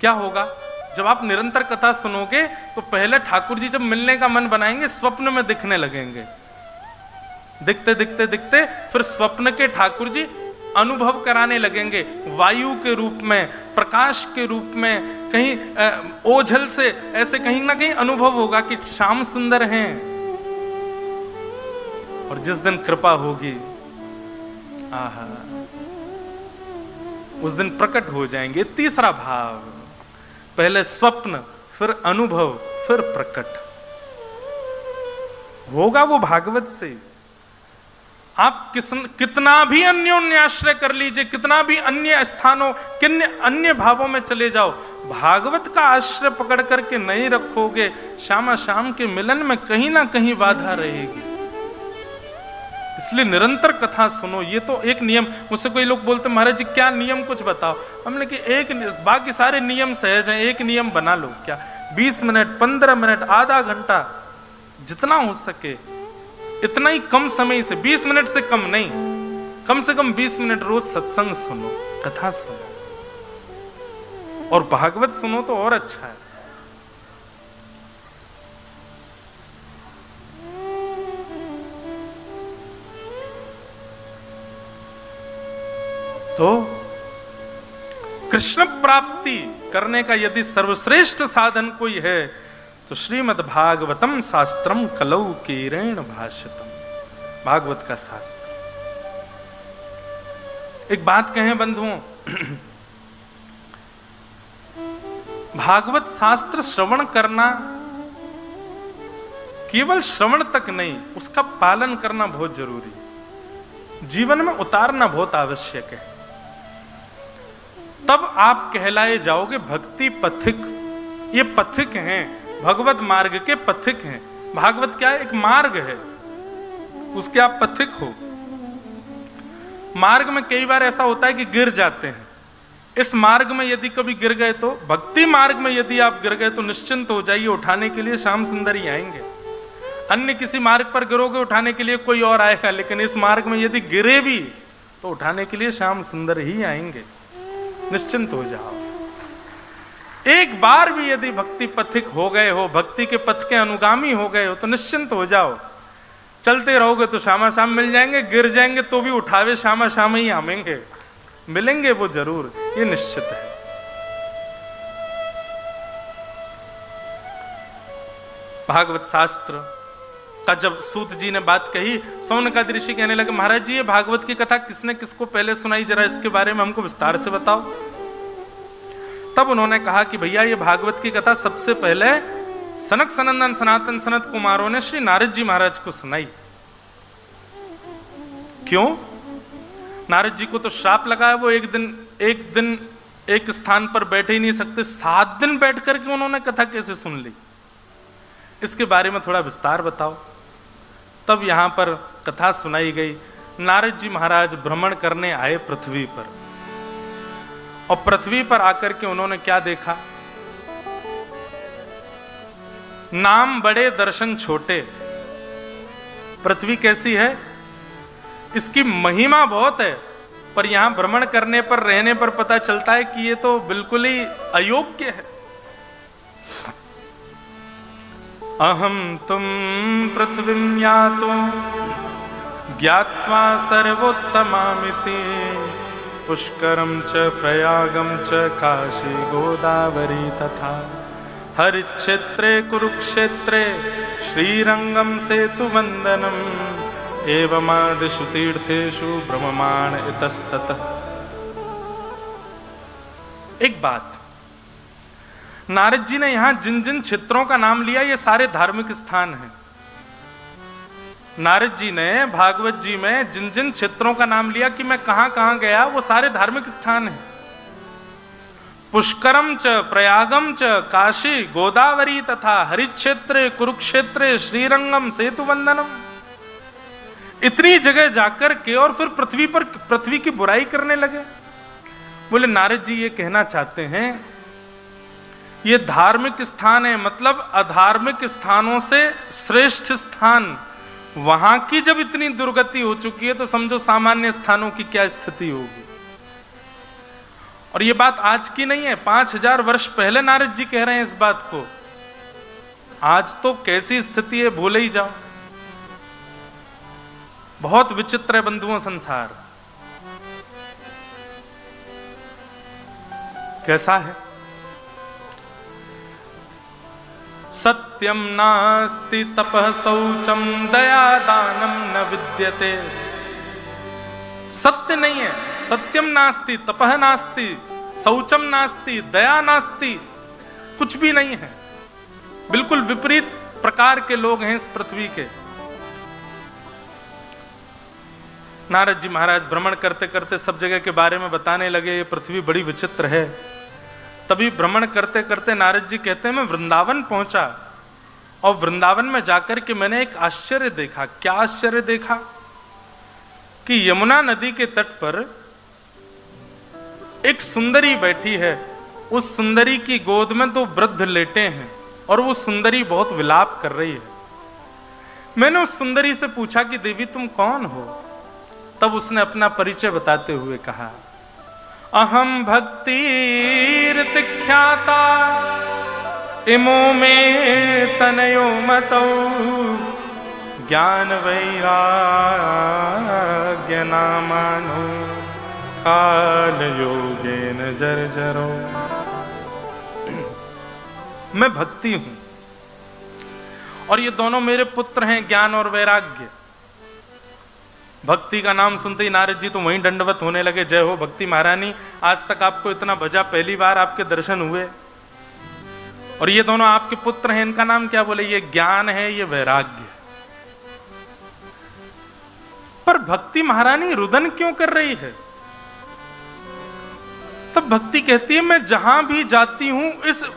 क्या होगा जब आप निरंतर कथा सुनोगे तो पहले ठाकुर जी जब मिलने का मन बनाएंगे स्वप्न में दिखने लगेंगे, दिखते दिखते दिखते फिर स्वप्न के ठाकुर जी अनुभव कराने लगेंगे, वायु के रूप में, प्रकाश के रूप में, कहीं ओझल से ऐसे कहीं ना कहीं अनुभव होगा कि श्याम सुंदर हैं। और जिस दिन कृपा होगी, आहा, उस दिन प्रकट हो जाएंगे। तीसरा भाव, पहले स्वप्न, फिर अनुभव, फिर प्रकट होगा वो भागवत से। आप कितना भी अन्योन्याश्रय कर लीजिए, कितना भी अन्य स्थानों, किन अन्य भावों में चले जाओ, भागवत का आश्रय पकड़ करके नहीं रखोगे, श्यामा श्याम के मिलन में कहीं ना कहीं बाधा रहेगी। इसलिए निरंतर कथा सुनो। ये तो एक नियम। मुझसे कोई लोग बोलते महाराज जी क्या नियम कुछ बताओ। हमने कि एक, बाकी सारे नियम सहज हैं, एक नियम बना लो। क्या? 20 मिनट, 15 मिनट, आधा घंटा, जितना हो सके इतना ही कम समय से, 20 मिनट से कम नहीं, कम से कम 20 मिनट रोज सत्संग सुनो, कथा सुनो, और भागवत सुनो तो और अच्छा है। तो कृष्ण प्राप्ति करने का यदि सर्वश्रेष्ठ साधन कोई है तो श्रीमद् भागवतम शास्त्रम कलौ कीरेण भाष्यतम, भागवत का शास्त्र। एक बात कहें बंधुओं, भागवत शास्त्र श्रवण करना केवल श्रवण तक नहीं, उसका पालन करना बहुत जरूरी है, जीवन में उतारना बहुत आवश्यक है। तब आप कहलाए जाओगे भक्ति पथिक। ये पथिक हैं, भगवत मार्ग के पथिक हैं। भागवत क्या है? एक मार्ग है, उसके आप पथिक हो। मार्ग में कई बार ऐसा होता है कि गिर जाते हैं। इस मार्ग में यदि कभी गिर गए तो, भक्ति मार्ग में यदि आप गिर गए तो निश्चिंत हो जाइए, उठाने के लिए श्याम सुंदर ही आएंगे। अन्य किसी मार्ग पर गिरोगे उठाने के लिए कोई और आएगा, लेकिन इस मार्ग में यदि गिरे भी तो उठाने के लिए श्याम सुंदर ही आएंगे। निश्चिंत हो जाओ। एक बार भी यदि भक्ति पथिक हो गए हो, भक्ति के पथ के अनुगामी हो गए हो तो निश्चिंत हो जाओ। चलते रहोगे तो श्यामा श्याम मिल जाएंगे, गिर जाएंगे तो भी उठावे श्यामा श्याम ही आमेंगे, मिलेंगे वो जरूर, ये निश्चित है। भागवत शास्त्र का जब सूत जी ने बात कही, सौनकादि ऋषि कहने लगे महाराज जी ये भागवत की कथा किसने किसको पहले सुनाई, जरा इसके बारे में हमको विस्तार से बताओ। तब उन्होंने कहा कि भैया ये भागवत की कथा सबसे पहले सनक सनंदन सनातन सनत कुमारों ने श्री नारद जी महाराज को सुनाई। क्यों? नारद जी को तो श्राप लगा है, वो एक दिन एक स्थान पर बैठे ही नहीं सकते, 7 दिन बैठ करके उन्होंने कथा कैसे सुन ली, इसके बारे में थोड़ा विस्तार बताओ। तब यहां पर कथा सुनाई गई। नारद जी महाराज भ्रमण करने आए पृथ्वी पर, और पृथ्वी पर आकर के उन्होंने क्या देखा? नाम बड़े दर्शन छोटे। पृथ्वी कैसी है? इसकी महिमा बहुत है, पर यहां भ्रमण करने पर, रहने पर पता चलता है कि ये तो बिल्कुल ही अयोग्य है। अहम तुम पृथ्वीं यातो ज्ञात्वा सर्वोत्तमामिति पुष्करम च प्रयागम च काशी गोदावरी तथा हरिक्षेत्रे कुरुक्षेत्रे श्रीरंगम सेतुवंदनम एवमादिषु तीर्थेषु ब्रह्ममाण इतस्ततः। एक बात, नारद जी ने यहां जिन जिन क्षेत्रों का नाम लिया ये सारे धार्मिक स्थान हैं। नारद जी ने भागवत जी में जिन जिन क्षेत्रों का नाम लिया कि मैं कहां कहां गया, वो सारे धार्मिक स्थान हैं। पुष्करम च प्रयागम च काशी गोदावरी तथा हरिक्षेत्रे कुरुक्षेत्रे श्रीरंगम सेतुबंधनम। इतनी जगह जाकर के और फिर पृथ्वी की बुराई करने लगे। बोले नारद जी ये कहना चाहते हैं ये धार्मिक स्थान है, मतलब अधार्मिक स्थानों से श्रेष्ठ स्थान, वहां की जब इतनी दुर्गति हो चुकी है तो समझो सामान्य स्थानों की क्या स्थिति होगी। और ये बात आज की नहीं है, 5000 वर्ष पहले नारद जी कह रहे हैं इस बात को। आज तो कैसी स्थिति है भूले ही जाओ। बहुत विचित्र है बंधुओं संसार। कैसा है? सत्यम नास्ति तपः शौचम दया दानम न विद्यते। सत्य नहीं है, सत्यम नास्ति तपः नास्ति शौचम नास्ति दया नास्ति, कुछ भी नहीं है। बिल्कुल विपरीत प्रकार के लोग हैं इस पृथ्वी के। नारद जी महाराज भ्रमण करते करते सब जगह के बारे में बताने लगे, ये पृथ्वी बड़ी विचित्र है। तभी भ्रमण करते करते नारद जी कहते हैं मैं वृंदावन पहुंचा और वृंदावन में जाकर के मैंने एक आश्चर्य देखा। क्या आश्चर्य देखा? कि यमुना नदी के तट पर एक सुंदरी बैठी है। उस सुंदरी की गोद में 2 वृद्ध लेटे हैं और वो सुंदरी बहुत विलाप कर रही है। मैंने उस सुंदरी से पूछा कि देवी तुम कौन हो? तब उसने अपना परिचय बताते हुए कहा अहम भक्तिर्तिख्याता इमो में तनयो मतौ ज्ञान वैराग्य नामानो काल योगेन जर्जरो। मैं भक्ति हूं और ये दोनों मेरे पुत्र हैं ज्ञान और वैराग्य। भक्ति का नाम सुनते ही नारद जी तो वहीं दंडवत होने लगे। जय हो भक्ति महारानी, आज तक आपको इतना भजा, पहली बार आपके दर्शन हुए। और ये दोनों आपके पुत्र हैं, इनका नाम क्या? बोले ये ज्ञान है, ये वैराग्य। पर भक्ति महारानी रुदन क्यों कर रही है? तब भक्ति कहती है मैं जहां भी जाती हूं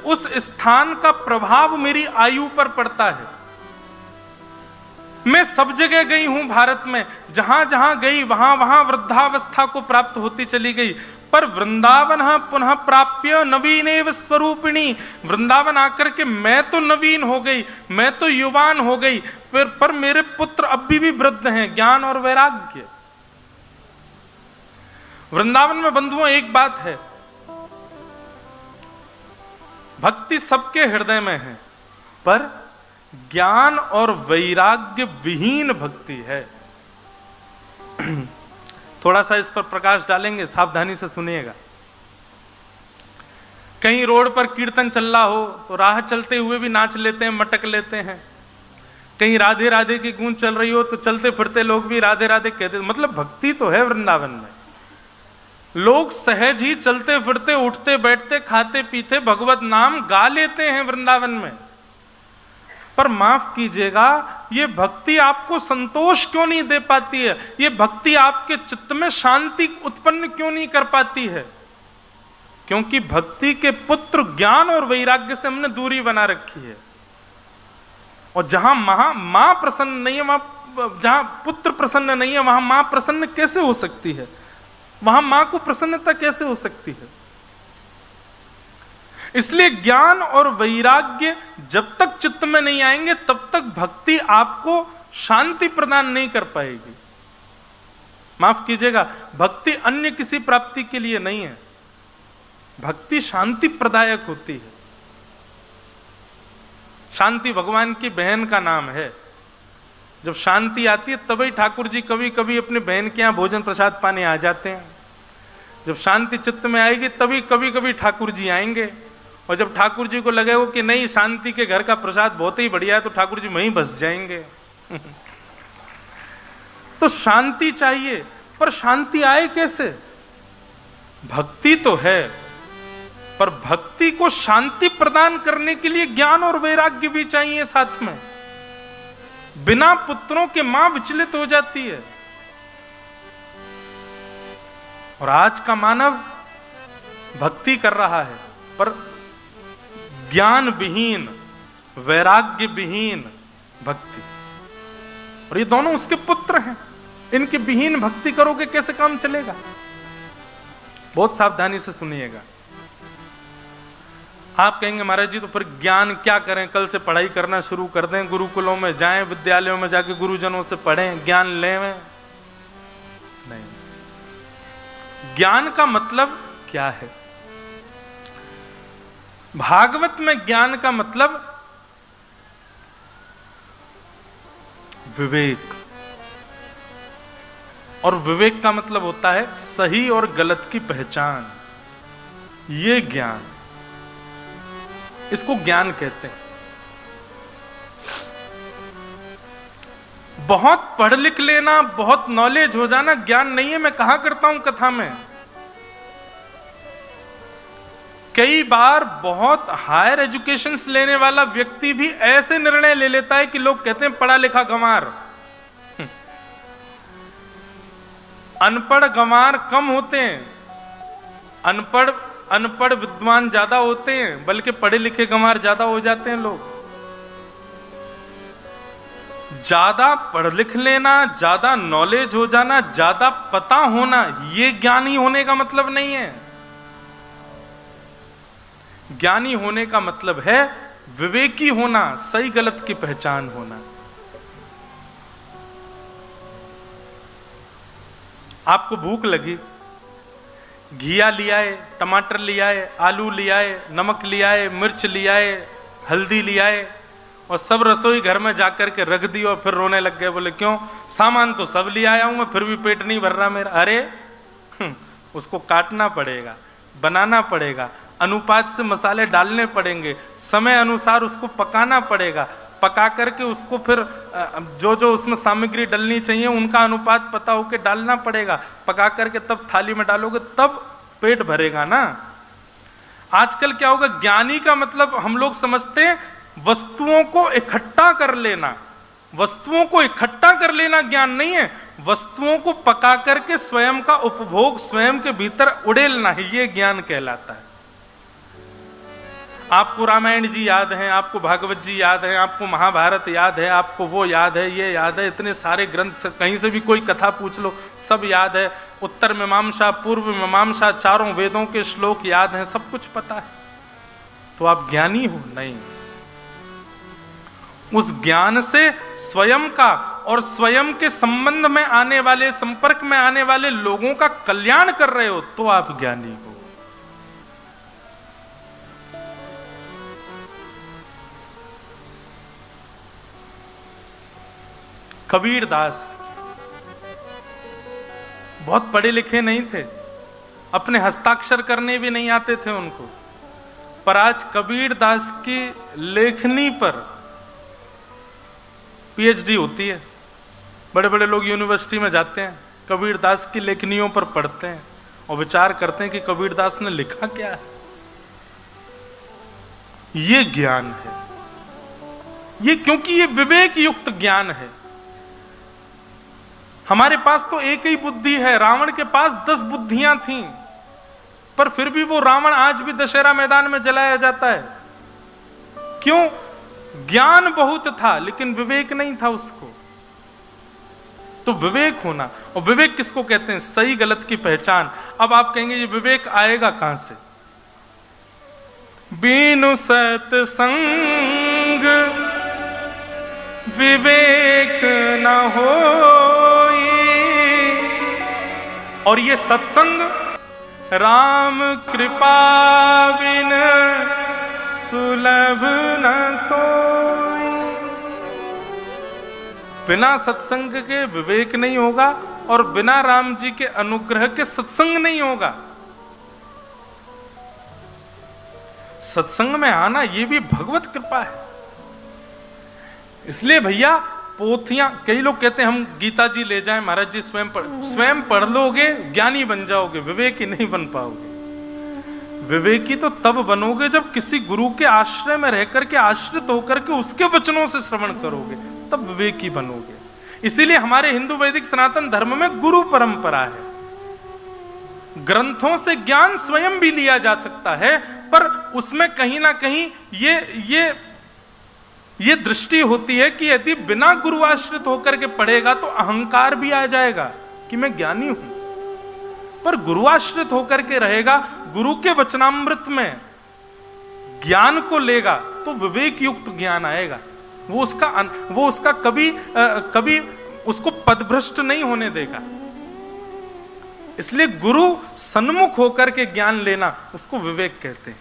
उस स्थान का प्रभाव मेरी आयु पर पड़ता है। मैं सब जगह गई हूं भारत में, जहां जहां गई वहां वहां वृद्धावस्था को प्राप्त होती चली गई। पर वृंदावन पुनः प्राप्य नवीनेव स्वरूपिणी, वृंदावन आकर के मैं तो नवीन हो गई, मैं तो युवान हो गई, पर मेरे पुत्र अभी भी वृद्ध हैं, ज्ञान और वैराग्य। वृंदावन में बंधुओं एक बात है, भक्ति सबके हृदय में है, पर ज्ञान और वैराग्य विहीन भक्ति है। थोड़ा सा इस पर प्रकाश डालेंगे, सावधानी से सुनिएगा। कहीं रोड पर कीर्तन चल रहा हो तो राह चलते हुए भी नाच लेते हैं, मटक लेते हैं। कहीं राधे राधे की गूंज चल रही हो तो चलते फिरते लोग भी राधे राधे कहते। मतलब भक्ति तो है वृंदावन में। लोग सहज ही चलते फिरते उठते बैठते खाते पीते भगवत नाम गा लेते हैं वृंदावन में। पर माफ कीजिएगा, ये भक्ति आपको संतोष क्यों नहीं दे पाती है? ये भक्ति आपके चित्त में शांति उत्पन्न क्यों नहीं कर पाती है? क्योंकि भक्ति के पुत्र ज्ञान और वैराग्य से हमने दूरी बना रखी है। और जहां मां प्रसन्न नहीं है, वहां जहां पुत्र प्रसन्न नहीं है, वहां मां प्रसन्न कैसे हो सकती है? वहां मां को प्रसन्नता कैसे हो सकती है? इसलिए ज्ञान और वैराग्य जब तक चित्त में नहीं आएंगे तब तक भक्ति आपको शांति प्रदान नहीं कर पाएगी। माफ कीजिएगा, भक्ति अन्य किसी प्राप्ति के लिए नहीं है, भक्ति शांति प्रदायक होती है। शांति भगवान की बहन का नाम है। जब शांति आती है तभी ठाकुर जी कभी कभी अपने बहन के यहां भोजन प्रसाद पाने आ जाते हैं। जब शांति चित्त में आएगी तभी कभी कभी ठाकुर जी आएंगे। और जब ठाकुर जी को लगे कि नहीं शांति के घर का प्रसाद बहुत ही बढ़िया है तो ठाकुर जी वहीं बस जाएंगे। तो शांति चाहिए, पर शांति आए कैसे? भक्ति तो है, पर भक्ति को शांति प्रदान करने के लिए ज्ञान और वैराग्य भी चाहिए साथ में। बिना पुत्रों के मां विचलित हो जाती है। और आज का मानव भक्ति कर रहा है पर ज्ञान विहीन, वैराग्य विहीन भक्ति, और ये दोनों उसके पुत्र हैं। इनके विहीन भक्ति करोगे कैसे काम चलेगा? बहुत सावधानी से सुनिएगा। आप कहेंगे महाराज जी तो फिर ज्ञान क्या करें, कल से पढ़ाई करना शुरू कर दें, गुरुकुलों में जाएं, विद्यालयों में जाके गुरुजनों से पढ़ें, ज्ञान लें? नहीं। ज्ञान का मतलब क्या है? भागवत में ज्ञान का मतलब विवेक, और विवेक का मतलब होता है सही और गलत की पहचान। ये ज्ञान, इसको ज्ञान कहते हैं। बहुत पढ़ लिख लेना, बहुत नॉलेज हो जाना ज्ञान नहीं है। मैं कहा करता हूं कथा में, कई बार बहुत हायर एजुकेशन लेने वाला व्यक्ति भी ऐसे निर्णय ले लेता है कि लोग कहते हैं पढ़ा लिखा गंवार। अनपढ़ गंवार कम होते हैं, अनपढ़ विद्वान ज्यादा होते हैं, बल्कि पढ़े लिखे गंवार ज्यादा हो जाते हैं लोग। ज्यादा पढ़ लिख लेना, ज्यादा नॉलेज हो जाना, ज्यादा पता होना, यह ज्ञानी होने का मतलब नहीं है। ज्ञानी होने का मतलब है विवेकी होना, सही गलत की पहचान होना। आपको भूख लगी, घिया लियाए, टमाटर लियाए, आलू लियाए, नमक लियाए, मिर्च लियाए, हल्दी लियाए, और सब रसोई घर में जाकर के रख दी, और फिर रोने लग गए। बोले क्यों? सामान तो सब ले आया हूं मैं, फिर भी पेट नहीं भर रहा मेरा। अरे उसको काटना पड़ेगा, बनाना पड़ेगा, अनुपात से मसाले डालने पड़ेंगे, समय अनुसार उसको पकाना पड़ेगा, पका करके उसको फिर जो जो उसमें सामग्री डलनी चाहिए उनका अनुपात पता होके डालना पड़ेगा, पका करके तब थाली में डालोगे, तब पेट भरेगा ना। आजकल क्या होगा, ज्ञानी का मतलब हम लोग समझते हैं वस्तुओं को इकट्ठा कर लेना। वस्तुओं को इकट्ठा कर लेना ज्ञान नहीं है, वस्तुओं को पका करके स्वयं का उपभोग स्वयं के भीतर उड़ेलना है, ये ज्ञान कहलाता है। आपको रामायण जी याद है, आपको भागवत जी याद है, आपको महाभारत याद है, आपको वो याद है, ये याद है, इतने सारे ग्रंथ, कहीं से भी कोई कथा पूछ लो सब याद है। उत्तर मीमांसा, पूर्व मीमांसा, चारों वेदों के श्लोक याद हैं, सब कुछ पता है। तो आप ज्ञानी हो? नहीं। उस ज्ञान से स्वयं का और स्वयं के संबंध में आने वाले, संपर्क में आने वाले लोगों का कल्याण कर रहे हो तो आप ज्ञानी हो। कबीरदास बहुत पढ़े लिखे नहीं थे, अपने हस्ताक्षर करने भी नहीं आते थे उनको, पर आज कबीरदास की लेखनी पर पीएचडी होती है। बड़े बड़े लोग यूनिवर्सिटी में जाते हैं, कबीरदास की लेखनियों पर पढ़ते हैं और विचार करते हैं कि कबीरदास ने लिखा क्या है। ये ज्ञान है, ये क्योंकि ये विवेक युक्त ज्ञान है। हमारे पास तो एक ही बुद्धि है, रावण के पास 10 बुद्धियां थीं, पर फिर भी वो रावण आज भी दशहरा मैदान में जलाया जाता है। क्यों? ज्ञान बहुत था लेकिन विवेक नहीं था उसको। तो विवेक होना, और विवेक किसको कहते हैं? सही गलत की पहचान। अब आप कहेंगे ये विवेक आएगा कहां से? बिनु सत्संग विवेक न होई, और ये सत्संग राम कृपा बिन सुलभ न सोई। बिना सत्संग के विवेक नहीं होगा, और बिना राम जी के अनुग्रह के सत्संग नहीं होगा। सत्संग में आना ये भी भगवत कृपा है। इसलिए भैया पोथियां, कई लोग कहते हैं हम गीता जी ले जाएं, महाराज जी स्वयं पढ़ लोगे ज्ञानी बन जाओगे, विवेकी नहीं बन पाओगे। विवेकी तो तब बनोगे जब किसी गुरु के आश्रय में रहकर के, आश्रित होकर के उसके वचनों से श्रवण करोगे, तब विवेकी बनोगे। इसीलिए हमारे हिंदू वैदिक सनातन धर्म में गुरु परंपरा है। ग्रंथों से ज्ञान स्वयं भी लिया जा सकता है, पर उसमें कहीं ना कहीं ये दृष्टि होती है कि यदि बिना गुरु आश्रित होकर के पढ़ेगा तो अहंकार भी आ जाएगा कि मैं ज्ञानी हूं। पर गुरु आश्रित होकर के रहेगा, गुरु के वचनामृत में ज्ञान को लेगा तो विवेक युक्त ज्ञान आएगा। वो उसका कभी उसको पदभ्रष्ट नहीं होने देगा। इसलिए गुरु सन्मुख होकर के ज्ञान लेना उसको विवेक कहते हैं।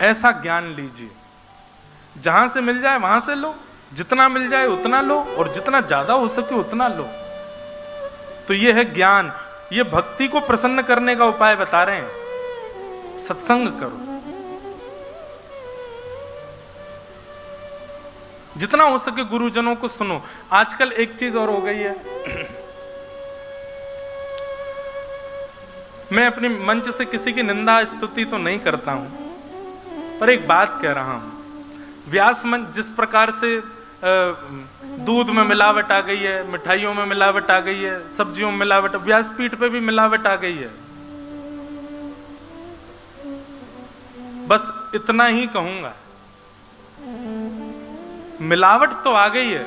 ऐसा ज्ञान लीजिए, जहां से मिल जाए वहां से लो, जितना मिल जाए उतना लो, और जितना ज्यादा हो सके उतना लो। तो यह है ज्ञान। ये भक्ति को प्रसन्न करने का उपाय बता रहे हैं। सत्संग करो, जितना हो सके गुरुजनों को सुनो। आजकल एक चीज और हो गई है, मैं अपनी मंच से किसी की निंदा स्तुति तो नहीं करता हूं, पर एक बात कह रहा हूं। व्यास मंच जिस प्रकार से दूध में मिलावट आ गई है, मिठाइयों में मिलावट आ गई है, सब्जियों में मिलावट, व्यासपीठ पे भी मिलावट आ गई है। बस इतना ही कहूंगा, मिलावट तो आ गई है,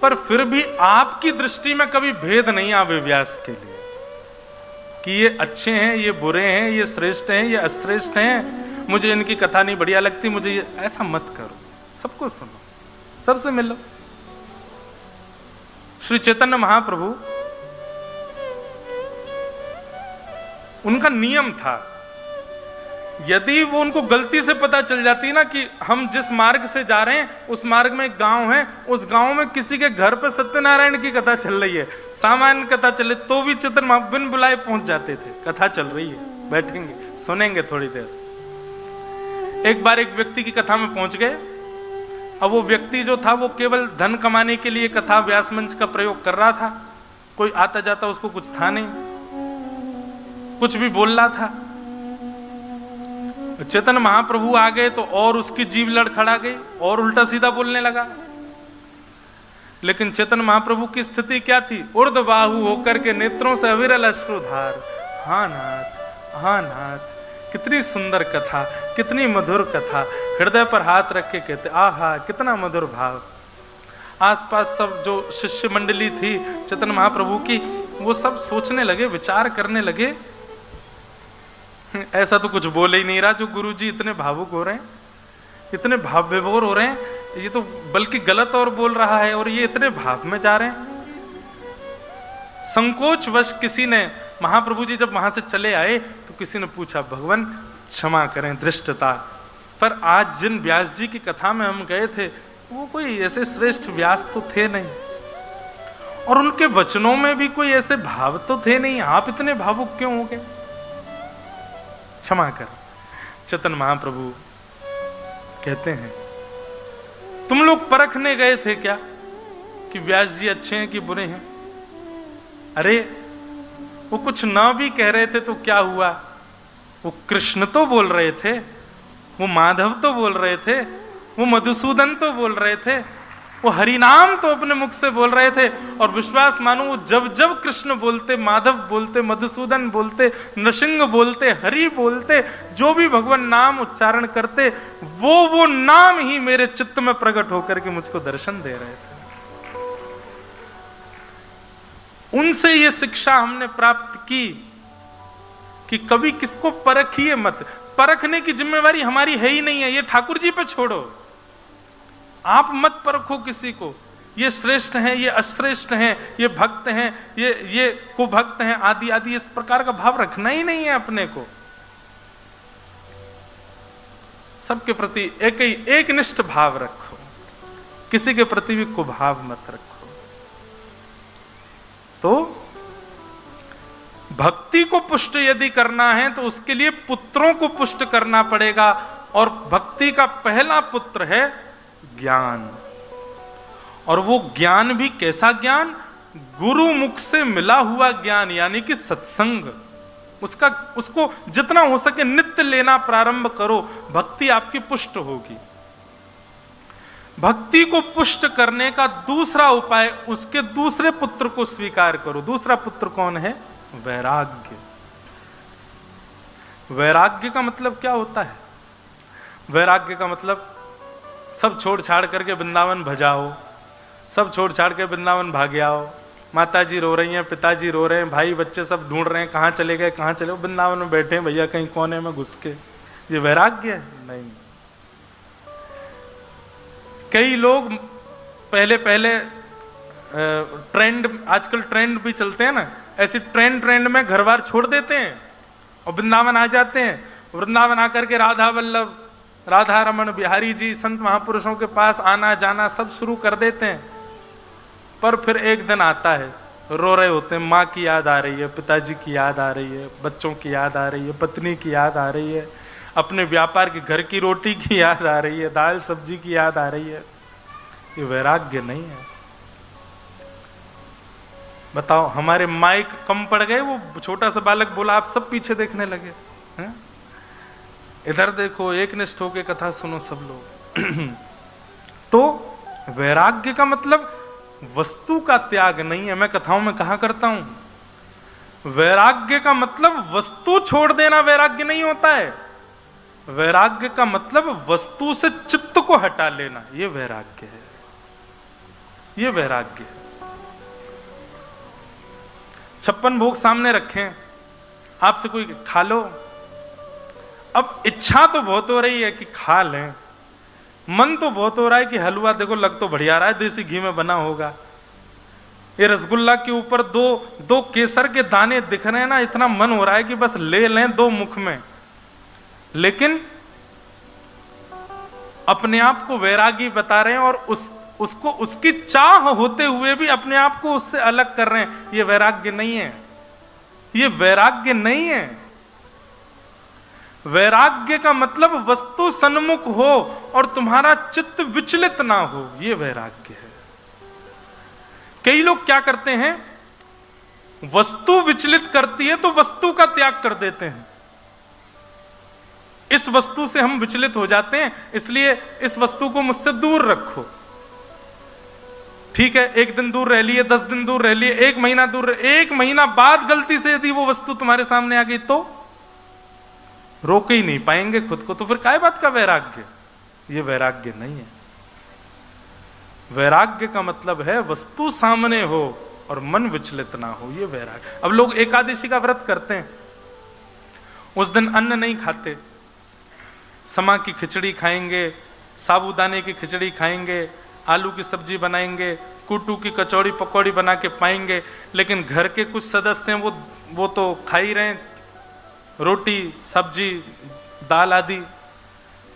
पर फिर भी आपकी दृष्टि में कभी भेद नहीं आवे व्यास के लिए कि ये अच्छे हैं, ये बुरे हैं, ये श्रेष्ठ हैं, ये अश्रेष्ठ हैं, मुझे इनकी कथा नहीं बढ़िया लगती, मुझे ये, ऐसा मत करो। सबको सुनो, सबसे मिलो। श्री चैतन्य महाप्रभु, उनका नियम था, यदि वो उनको गलती से पता चल जाती ना कि हम जिस मार्ग से जा रहे हैं उस मार्ग में एक गांव है, उस गांव में किसी के घर पे सत्यनारायण की कथा चल रही है, सामान्य कथा चले तो भी चैतन्य महाप्रभु बिन बुलाए पहुंच जाते थे। कथा चल रही है, बैठेंगे सुनेंगे थोड़ी देर। एक बार एक व्यक्ति की कथा में पहुंच गए। अब वो व्यक्ति जो था वो केवल धन कमाने के लिए कथा व्यास मंच का प्रयोग कर रहा था। कोई आता जाता उसको कुछ था नहीं, कुछ भी बोल रहा था। चैतन्य महाप्रभु आ गए तो और उसकी जीभ लड़खड़ा गई और उल्टा सीधा बोलने लगा। लेकिन चैतन्य महाप्रभु की स्थिति क्या थी? ऊर्ध्वबाहु होकर के नेत्रों से अविरल अश्रुधार, हाँ नाथ, हाँ नाथ। कितनी सुंदर कथा, कितनी मधुर कथा। हृदय पर हाथ रख के कहते, आहा कितना मधुर भाव। आसपास सब जो शिष्य मंडली थी चैतन्य महाप्रभु की, वो सब सोचने लगे, विचार करने लगे, ऐसा तो कुछ बोल ही नहीं रहा जो गुरुजी इतने भावुक हो रहे हैं, इतने भाव विभोर हो रहे हैं, ये तो बल्कि गलत और बोल रहा है और ये इतने भाव में जा रहे हैं। संकोचवश किसी ने, महाप्रभु जी जब वहां से चले आए तो किसी ने पूछा, भगवान क्षमा करें दृष्टता, पर आज जिन व्यास जी की कथा में हम गए थे वो कोई ऐसे श्रेष्ठ व्यास तो थे नहीं, और उनके वचनों में भी कोई ऐसे भाव तो थे नहीं, आप इतने भावुक क्यों हो गए? क्षमा कर। चैतन्य महाप्रभु कहते हैं, तुम लोग परखने गए थे क्या कि व्यास जी अच्छे हैं कि बुरे हैं? अरे वो कुछ ना भी कह रहे थे तो क्या हुआ? वो कृष्ण तो बोल रहे थे, वो माधव तो बोल रहे थे, वो मधुसूदन तो बोल रहे थे, वो हरिनाम तो अपने मुख से बोल रहे थे। और विश्वास मानो वो जब जब कृष्ण बोलते, माधव बोलते, मधुसूदन बोलते, नृसिंह बोलते, हरि बोलते, जो भी भगवान नाम उच्चारण करते, वो नाम ही मेरे चित्त में प्रकट होकर के मुझको दर्शन दे रहे थे। उनसे ये शिक्षा हमने प्राप्त की कि कभी किसको परखिए मत। परखने की जिम्मेवारी हमारी है ही नहीं है, ये ठाकुर जी पे छोड़ो। आप मत परखो किसी को, ये श्रेष्ठ हैं, ये अश्रेष्ठ हैं, ये भक्त हैं, ये कुभक्त हैं, आदि आदि। इस प्रकार का भाव रखना ही नहीं है अपने को। सबके प्रति एक निष्ठ भाव रखो, किसी के प्रति भी कुभाव मत रखो। तो भक्ति को पुष्ट यदि करना है तो उसके लिए पुत्रों को पुष्ट करना पड़ेगा, और भक्ति का पहला पुत्र है ज्ञान। और वो ज्ञान भी कैसा ज्ञान? गुरु मुख से मिला हुआ ज्ञान, यानी कि सत्संग। उसको जितना हो सके नित्य लेना प्रारंभ करो, भक्ति आपकी पुष्ट होगी। भक्ति को पुष्ट करने का दूसरा उपाय, उसके दूसरे पुत्र को स्वीकार करो। दूसरा पुत्र कौन है? वैराग्य। वैराग्य का मतलब क्या होता है? वैराग्य का मतलब सब छोड़ छाड़ करके वृंदावन भजाओ, सब छोड़ छाड़ के वृंदावन भागे आओ। माता जी रो रही हैं, पिताजी रो रहे हैं, भाई बच्चे सब ढूंढ रहे हैं कहाँ चले गए, कहाँ चले, वृंदावन में बैठे हैं भैया कहीं कोने में घुस के। ये वैराग्य है? नहीं। कई लोग पहले पहले ट्रेंड, आजकल ट्रेंड भी चलते हैं ना, ऐसे ट्रेंड में घर बार छोड़ देते हैं और वृंदावन आ जाते हैं। वृंदावन आकर के राधा वल्लभ, राधा रमन, बिहारी जी, संत महापुरुषों के पास आना जाना सब शुरू कर देते हैं। पर फिर एक दिन आता है, रो रहे होते हैं, माँ की याद आ रही है, पिताजी की याद आ रही है, बच्चों की याद आ रही है, पत्नी की याद आ रही है, अपने व्यापार की घर की रोटी की याद आ रही है, दाल सब्जी की याद आ रही है। ये वैराग्य नहीं है। बताओ, हमारे माइक कम पड़ गए, वो छोटा सा बालक बोला आप सब पीछे देखने लगे हैं? इधर देखो, एक निष्ठ होके कथा सुनो सब लोग। तो वैराग्य का मतलब वस्तु का त्याग नहीं है। मैं कथाओं में कहा करता हूं, वैराग्य का मतलब वस्तु छोड़ देना वैराग्य नहीं होता है। वैराग्य का मतलब वस्तु से चित्त को हटा लेना, ये वैराग्य है। ये वैराग्य है। 56 भोग सामने रखें, आपसे कोई खा लो, अब इच्छा तो बहुत हो रही है कि खा लें, मन तो बहुत हो रहा है कि हलवा देखो लग तो बढ़िया रहा है, देसी घी में बना होगा। ये रसगुल्ला के ऊपर दो केसर के दाने दिख रहे हैं ना, इतना मन हो रहा है कि बस ले लें दो मुख में। लेकिन अपने आप को वैरागी बता रहे हैं और उसको उसकी चाह होते हुए भी अपने आप को उससे अलग कर रहे हैं। ये वैराग्य नहीं है। ये वैराग्य नहीं है। वैराग्य का मतलब वस्तु सन्मुख हो और तुम्हारा चित्त विचलित ना हो, ये वैराग्य है। कई लोग क्या करते हैं, वस्तु विचलित करती है तो वस्तु का त्याग कर देते हैं। इस वस्तु से हम विचलित हो जाते हैं, इसलिए इस वस्तु को मुझसे दूर रखो। ठीक है, एक दिन दूर रह लिए, 10 दिन दूर रह लिए, 1 महीना दूर, 1 महीना बाद गलती से यदि वो वस्तु तुम्हारे सामने आ गई तो रोक ही नहीं पाएंगे खुद को। तो फिर काय बात का वैराग्य? ये वैराग्य नहीं है। वैराग्य का मतलब है वस्तु सामने हो और मन विचलित ना हो, ये वैराग्य। अब लोग एकादशी का व्रत करते हैं, उस दिन अन्न नहीं खाते, समा की खिचड़ी खाएंगे, साबूदाने की खिचड़ी खाएंगे, आलू की सब्जी बनाएंगे, कुटू की कचौड़ी पकौड़ी बना के पाएंगे। लेकिन घर के कुछ सदस्य हैं वो तो खा ही रहे हैं रोटी सब्जी दाल आदि।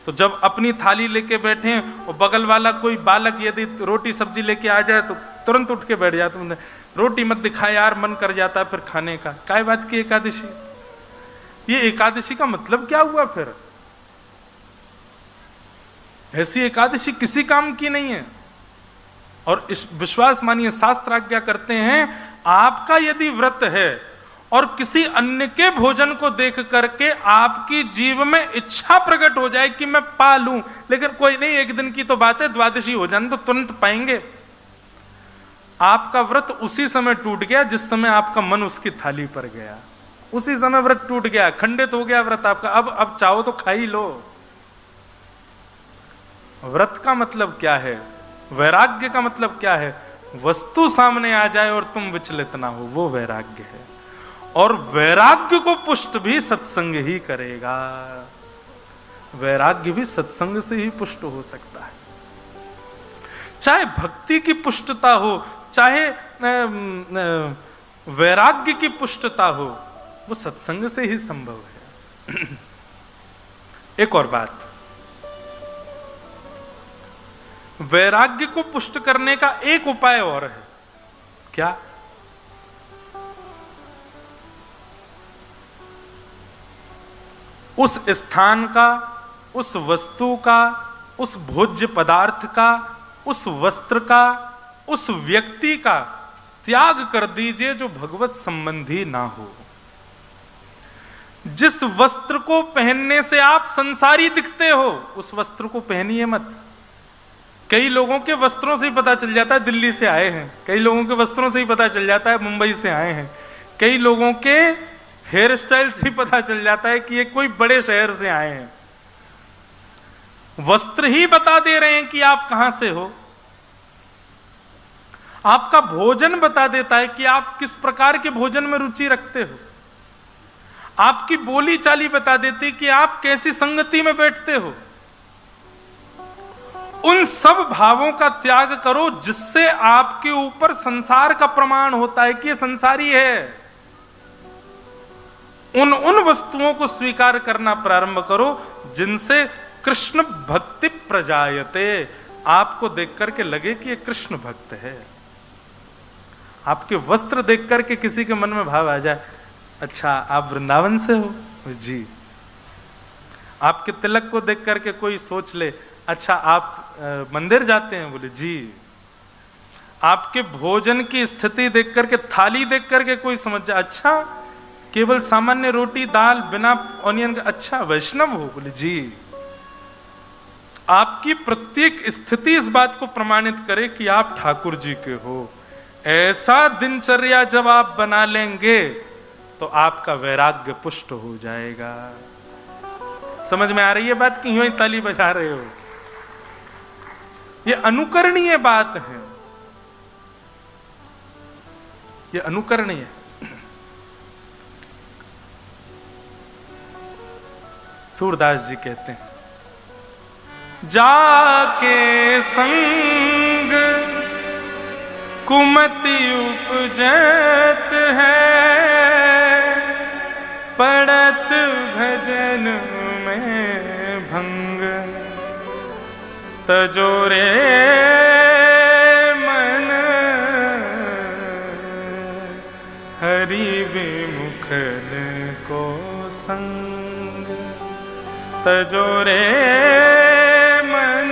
तो जब अपनी थाली लेके बैठे और बगल वाला कोई बालक यदि रोटी सब्जी लेके आ जाए तो तुरंत उठ के बैठ जाते हैं, रोटी मत दिखाए यार, मन कर जाता है फिर खाने का। काय बात की एकादशी? ये एकादशी का मतलब क्या हुआ फिर? ऐसी एकादशी किसी काम की नहीं है। और इस विश्वास मानिए, शास्त्र आज्ञा करते हैं, आपका यदि व्रत है और किसी अन्य के भोजन को देख करके आपकी जीव में इच्छा प्रकट हो जाए कि मैं पा लूं, लेकिन कोई नहीं, एक दिन की तो बात है, द्वादशी हो जाने तो तुरंत पाएंगे। आपका व्रत उसी समय टूट गया जिस समय आपका मन उसकी थाली पर गया, उसी समय व्रत टूट गया, खंडित हो गया व्रत आपका। अब चाहो तो खा ही लो। व्रत का मतलब क्या है? वैराग्य का मतलब क्या है? वस्तु सामने आ जाए और तुम विचलित ना हो, वो वैराग्य है। और वैराग्य को पुष्ट भी सत्संग ही करेगा। वैराग्य भी सत्संग से ही पुष्ट हो सकता है। चाहे भक्ति की पुष्टता हो, चाहे वैराग्य की पुष्टता हो, वो सत्संग से ही संभव है। एक और बात, वैराग्य को पुष्ट करने का एक उपाय और है। क्या? उस स्थान का, उस वस्तु का, उस भोज्य पदार्थ का, उस वस्त्र का, उस व्यक्ति का त्याग कर दीजिए जो भगवत संबंधी ना हो। जिस वस्त्र को पहनने से आप संसारी दिखते हो, उस वस्त्र को पहनिए मत। कई लोगों के वस्त्रों से ही पता चल जाता है दिल्ली से आए हैं, कई लोगों के वस्त्रों से ही पता चल जाता है मुंबई से आए हैं, कई लोगों के हेयर स्टाइल से ही पता चल जाता है कि ये कोई बड़े शहर से आए हैं। वस्त्र ही बता दे रहे हैं कि आप कहां से हो। आपका भोजन बता देता है कि आप किस प्रकार के भोजन में रुचि रखते हो। आपकी बोली चाली बता देती है कि आप कैसी संगति में बैठते हो। उन सब भावों का त्याग करो जिससे आपके ऊपर संसार का प्रमाण होता है कि ये संसारी है। उन वस्तुओं को स्वीकार करना प्रारंभ करो जिनसे कृष्ण भक्ति प्रजायते, आपको देख करके लगे कि ये कृष्ण भक्त है। आपके वस्त्र देख करके किसी के मन में भाव आ जाए, अच्छा आप वृंदावन से हो जी। आपके तिलक को देख करके कोई सोच ले, अच्छा आप मंदिर जाते हैं, बोले जी। आपके भोजन की स्थिति देख करके, थाली देख करके कोई समझ जाए, अच्छा केवल सामान्य रोटी दाल बिना ऑनियन का, अच्छा वैष्णव हो, बोले जी। आपकी प्रत्येक स्थिति इस बात को प्रमाणित करे कि आप ठाकुर जी के हो। ऐसा दिनचर्या जब आप बना लेंगे तो आपका वैराग्य पुष्ट हो जाएगा। समझ में आ रही है बात कि यूं ही ताली बजा रहे हो? ये अनुकरणीय बात है, ये अनुकरणीय। सूरदास जी कहते हैं, जाके संग कुमति उपजत है, पड़त भजन में भंग, तजोरे मन हरि विमुखन को संग, तजोरे मन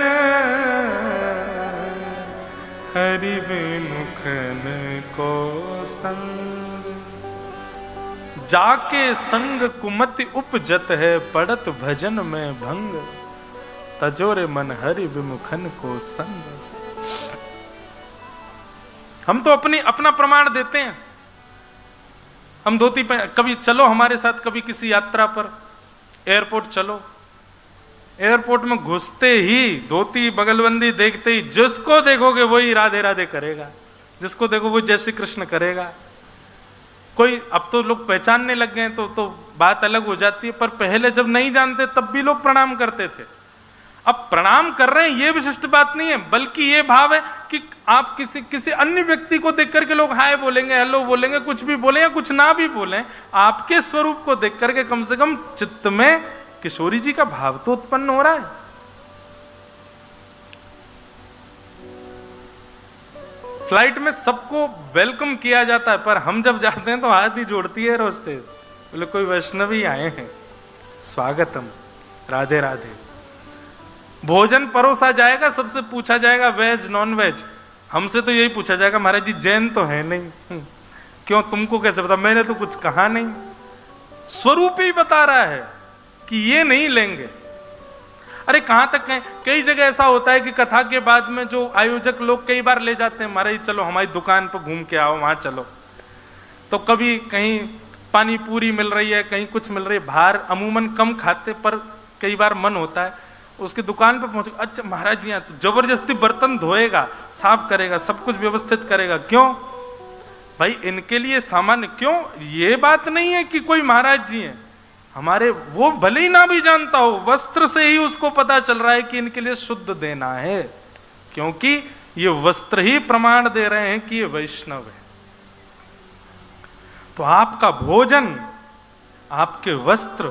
हरि विमुखन को संग। जाके संग कुमति उपजत है, पड़त भजन में भंग, तजोरे मन हरि विमुखन को संग। हम तो अपना प्रमाण देते हैं। हम धोती पे कभी चलो हमारे साथ, कभी किसी यात्रा पर, एयरपोर्ट चलो, एयरपोर्ट में घुसते ही धोती बगलबंदी देखते ही जिसको देखोगे वही राधे राधे करेगा, जिसको देखो वो जय श्री कृष्ण करेगा। कोई अब तो लोग पहचानने लग गए तो बात अलग हो जाती है, पर पहले जब नहीं जानते तब भी लोग प्रणाम करते थे। अब प्रणाम कर रहे हैं ये विशिष्ट बात नहीं है, बल्कि ये भाव है कि आप किसी अन्य व्यक्ति को देख करके लोग हाय बोलेंगे, हेलो बोलेंगे, कुछ भी बोले या कुछ ना भी बोले, आपके स्वरूप को देख करके कम से कम चित्त में किशोरी जी का भाव तो उत्पन्न हो रहा है। फ्लाइट में सबको वेलकम किया जाता है, पर हम जब जाते हैं तो हाथ ही जोड़ती है रोस्टेज, बोले कोई वैष्णवी आए हैं, स्वागतम, राधे राधे। भोजन परोसा जाएगा, सबसे पूछा जाएगा वेज नॉन वेज। हमसे तो यही पूछा जाएगा, महाराज जी जैन तो है नहीं। क्यों, तुमको कैसे पता? मैंने तो कुछ कहा नहीं। स्वरूप ही बता रहा है कि ये नहीं लेंगे। अरे कहां तक कहें, कई जगह ऐसा होता है कि कथा के बाद में जो आयोजक लोग कई बार ले जाते हैं, महाराज चलो हमारी दुकान पर घूम के आओ, वहां चलो। तो कभी कहीं पानी पूरी मिल रही है, कहीं कुछ मिल रही है, बाहर अमूमन कम खाते, पर कई बार मन होता है उसकी दुकान पर पहुंचे, अच्छा महाराज जी यहाँ तो जबरदस्ती बर्तन धोएगा, साफ करेगा, सब कुछ व्यवस्थित करेगा। क्यों भाई, इनके लिए सामान्य क्यों? ये बात नहीं है कि कोई महाराज जी हैं हमारे, वो भले ही ना भी जानता हो, वस्त्र से ही उसको पता चल रहा है कि इनके लिए शुद्ध देना है, क्योंकि ये वस्त्र ही प्रमाण दे रहे हैं कि ये वैष्णव है। तो आपका भोजन, आपके वस्त्र,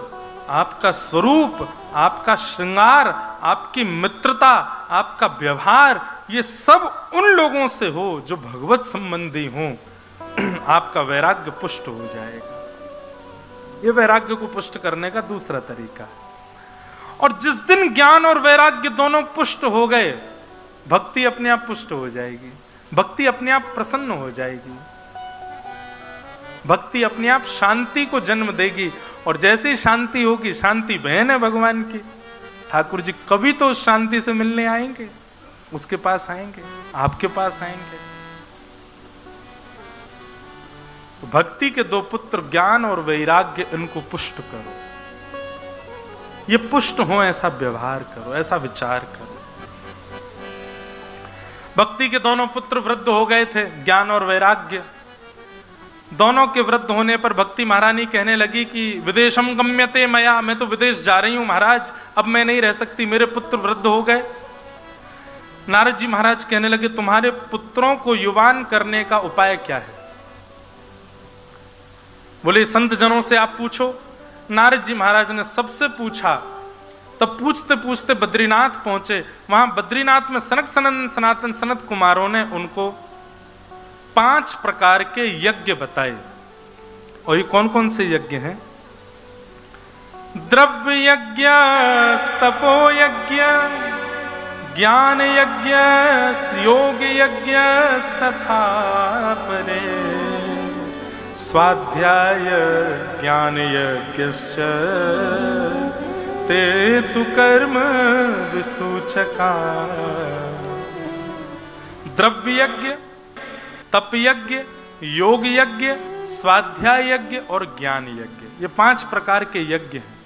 आपका स्वरूप, आपका श्रृंगार, आपकी मित्रता, आपका व्यवहार, ये सब उन लोगों से हो जो भगवत संबंधी हों। आपका वैराग्य पुष्ट हो जाएगा। ये वैराग्य को पुष्ट करने का दूसरा तरीका। और जिस दिन ज्ञान और वैराग्य दोनों पुष्ट हो गए, भक्ति अपने आप पुष्ट हो जाएगी, भक्ति अपने आप प्रसन्न हो जाएगी, भक्ति अपने आप शांति को जन्म देगी। और जैसे ही शांति होगी, शांति बहन है भगवान की, ठाकुर जी कभी तो उस शांति से मिलने आएंगे, उसके पास आएंगे, आपके पास आएंगे। तो भक्ति के दो पुत्र ज्ञान और वैराग्य, इनको पुष्ट करो। ये पुष्ट हो ऐसा व्यवहार करो, ऐसा विचार करो। भक्ति के दोनों पुत्र वृद्ध हो गए थे, ज्ञान और वैराग्य। दोनों के वृद्ध होने पर भक्ति महारानी कहने लगी कि विदेशम गम्यते मया, मैं तो विदेश जा रही हूं महाराज, अब मैं नहीं रह सकती, मेरे पुत्र वृद्ध हो गए। नारद जी महाराज कहने लगे तुम्हारे पुत्रों को युवान करने का उपाय क्या है? बोले संत जनों से आप पूछो। नारद जी महाराज ने सबसे पूछा। तब पूछते पूछते बद्रीनाथ पहुंचे। वहां बद्रीनाथ में सनक सनातन सनत कुमारों ने उनको 5 प्रकार के यज्ञ बताए। और ये कौन कौन से यज्ञ हैं? द्रव्य यज्ञ, तपो यज्ञ, ज्ञान यज्ञ, योग यज्ञ तथा परे, स्वाध्याय ज्ञान यज्ञश्च ते तु कर्म विसूचका। द्रव्य यज्ञ, तप यज्ञ, योग यज्ञ, स्वाध्याय यज्ञ और ज्ञान यज्ञ, ये 5 प्रकार के यज्ञ हैं।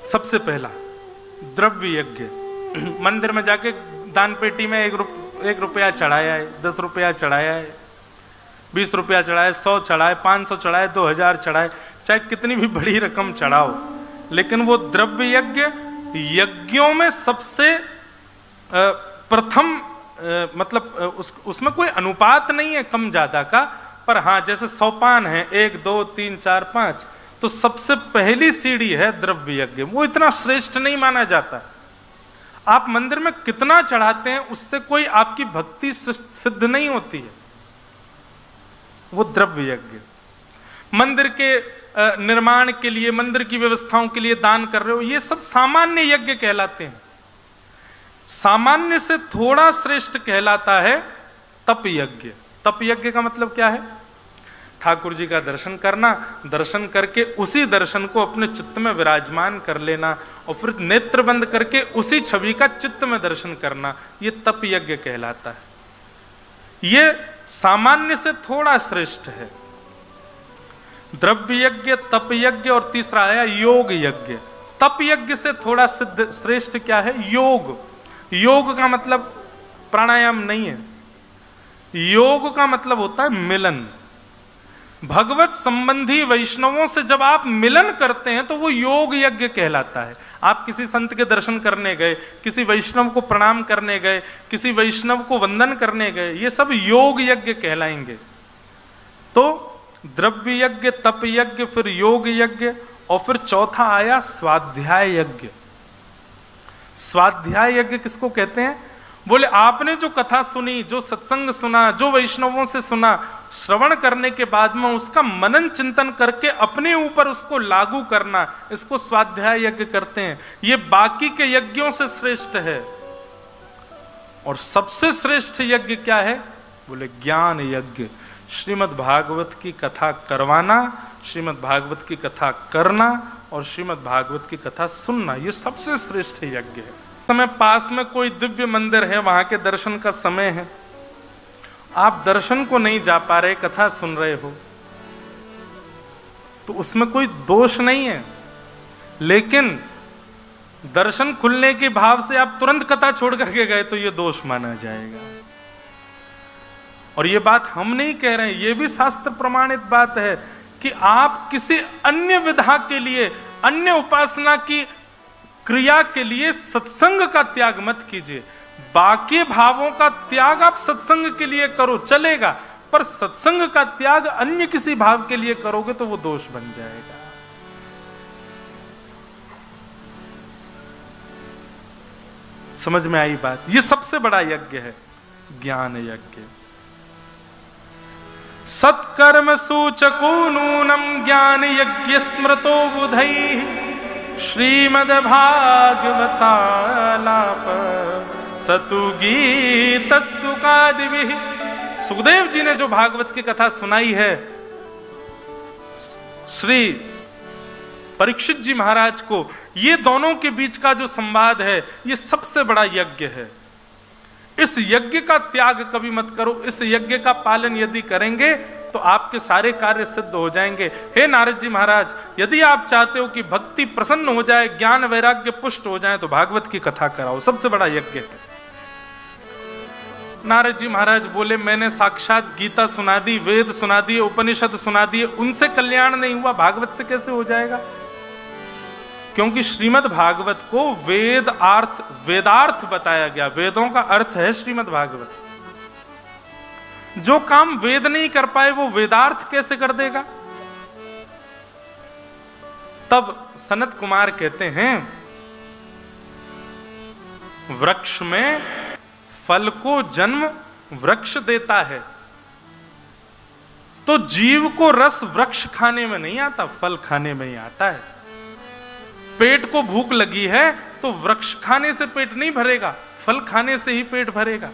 सबसे पहला द्रव्य यज्ञ। मंदिर में जाके दान पेटी में 1 रुपया चढ़ाया है, 10 रुपया चढ़ाया है, 20 रुपया चढ़ाए, 100 चढ़ाए, 500 चढ़ाए, 2000 चढ़ाए, चाहे कितनी भी बड़ी रकम चढ़ाओ, लेकिन वो द्रव्य यज्ञ यज्ञों में सबसे प्रथम, मतलब उसमें कोई अनुपात नहीं है कम ज्यादा का। पर हाँ, जैसे सोपान है 1 2 3 4 5, तो सबसे पहली सीढ़ी है द्रव्य यज्ञ। वो इतना श्रेष्ठ नहीं माना जाता। आप मंदिर में कितना चढ़ाते हैं उससे कोई आपकी भक्ति सिद्ध नहीं होती है। वो द्रव्य यज्ञ। मंदिर के निर्माण के लिए, मंदिर की व्यवस्थाओं के लिए दान कर रहे हो, ये सब सामान्य यज्ञ कहलाते हैं। सामान्य से थोड़ा श्रेष्ठ कहलाता है तप यज्ञ। तप यज्ञ का मतलब क्या है? ठाकुर जी का दर्शन करना, दर्शन करके उसी दर्शन को अपने चित्त में विराजमान कर लेना और फिर नेत्र बंद करके उसी छवि का चित्त में दर्शन करना, ये तप यज्ञ कहलाता है। ये सामान्य से थोड़ा श्रेष्ठ है। द्रव्य यज्ञ, तप यज्ञ और तीसरा आया योग यज्ञ। तप यज्ञ से थोड़ा सिद्ध श्रेष्ठ क्या है? योग। योग का मतलब प्राणायाम नहीं है। योग का मतलब होता है मिलन। भगवत संबंधी वैष्णवों से जब आप मिलन करते हैं तो वो योग यज्ञ कहलाता है। आप किसी संत के दर्शन करने गए, किसी वैष्णव को प्रणाम करने गए, किसी वैष्णव को वंदन करने गए, ये सब योग यज्ञ कहलाएंगे। तो द्रव्य यज्ञ, तप यज्ञ, फिर योग यज्ञ और फिर चौथा आया स्वाध्याय यज्ञ। स्वाध्याय यज्ञ किसको कहते हैं? बोले आपने जो कथा सुनी, जो सत्संग सुना, जो वैष्णवों से सुना, श्रवण करने के बाद में उसका मनन चिंतन करके अपने ऊपर उसको लागू करना, इसको स्वाध्याय यज्ञ करते हैं। ये बाकी के यज्ञों से श्रेष्ठ है। और सबसे श्रेष्ठ यज्ञ क्या है? बोले ज्ञान यज्ञ। श्रीमद् भागवत की कथा करवाना, श्रीमद् भागवत की कथा करना और श्रीमद् भागवत की कथा सुनना, ये सबसे श्रेष्ठ यज्ञ है। समय पास में कोई दिव्य मंदिर है, वहां के दर्शन का समय है, आप दर्शन को नहीं जा पा रहे, कथा सुन रहे हो, तो उसमें कोई दोष नहीं है। लेकिन दर्शन खुलने के भाव से आप तुरंत कथा छोड़ करके गए तो यह दोष माना जाएगा। और यह बात हम नहीं कह रहे हैं, यह भी शास्त्र प्रमाणित बात है कि आप किसी अन्य विधा के लिए, अन्य उपासना की क्रिया के लिए सत्संग का त्याग मत कीजिए। बाकी भावों का त्याग आप सत्संग के लिए करो, चलेगा, पर सत्संग का त्याग अन्य किसी भाव के लिए करोगे तो वो दोष बन जाएगा। समझ में आई बात? ये सबसे बड़ा यज्ञ है ज्ञान यज्ञ। सत्कर्म सूचको नूनम ज्ञान यज्ञ स्मृतो बुधैः श्रीमद् भागवतालाप सतु गीत सुकादिभिः। सुखदेव जी ने जो भागवत की कथा सुनाई है श्री परीक्षित जी महाराज को, ये दोनों के बीच का जो संवाद है ये सबसे बड़ा यज्ञ है। इस यज्ञ का त्याग कभी मत करो। इस यज्ञ का पालन यदि करेंगे तो आपके सारे कार्य सिद्ध हो जाएंगे। हे नारद जी महाराज, यदि आप चाहते हो कि भक्ति प्रसन्न हो जाए, ज्ञान वैराग्य पुष्ट हो जाए, तो भागवत की कथा कराओ, सबसे बड़ा यज्ञ है। नारद जी महाराज बोले, मैंने साक्षात गीता सुना दी, वेद सुना दिए, उपनिषद सुना दिए, उनसे कल्याण नहीं हुआ, भागवत से कैसे हो जाएगा? क्योंकि श्रीमद् भागवत को वेदार्थ बताया गया। वेदों का अर्थ है श्रीमद् भागवत। जो काम वेद नहीं कर पाए वो वेदार्थ कैसे कर देगा? तब सनत कुमार कहते हैं, वृक्ष में फल को जन्म वृक्ष देता है, तो जीव को रस वृक्ष खाने में नहीं आता, फल खाने में ही आता है। पेट को भूख लगी है तो वृक्ष खाने से पेट नहीं भरेगा, फल खाने से ही पेट भरेगा।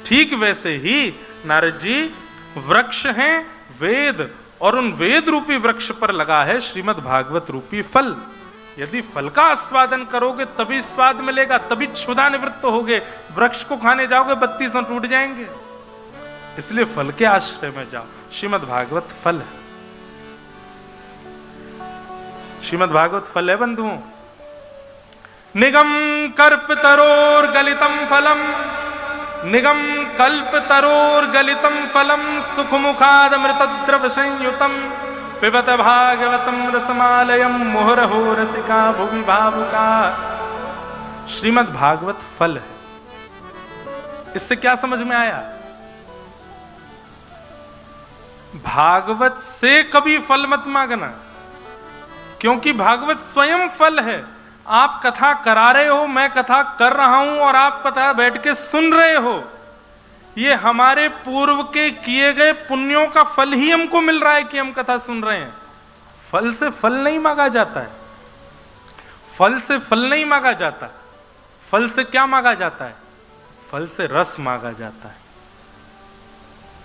ठीक वैसे ही नारद जी, वृक्ष हैं वेद, और उन वेद रूपी वृक्ष पर लगा है श्रीमद् भागवत रूपी फल। यदि फल का आस्वादन करोगे तभी स्वाद मिलेगा, तभी क्षुधा निवृत्त होगे। वृक्ष को खाने जाओगे 32 टूट जाएंगे। इसलिए फल के आश्रय में जाओ। श्रीमद् भागवत फल है। श्रीमद् भागवत फल है बंधुओं। निगम कल्प तरोर गलितम फलम, निगम कल्प तरोर गलितम फलम, सुख मुखाद अमृत द्रव संयुतम, पिबत भागवतम रसमालयम, मुहुरहो रसिका भुवि भावुका। श्रीमद् भागवत फल है। इससे क्या समझ में आया? भागवत से कभी फल मत मांगना, क्योंकि भागवत स्वयं फल है। आप कथा करा रहे हो, मैं कथा कर रहा हूं और आप पता बैठ के सुन रहे हो, ये हमारे पूर्व के किए गए पुण्यों का फल ही हमको मिल रहा है कि हम कथा सुन रहे हैं। फल से फल नहीं मांगा जाता है, फल से फल नहीं मांगा जाता। फल से क्या मांगा जाता है? फल से रस मांगा जाता है।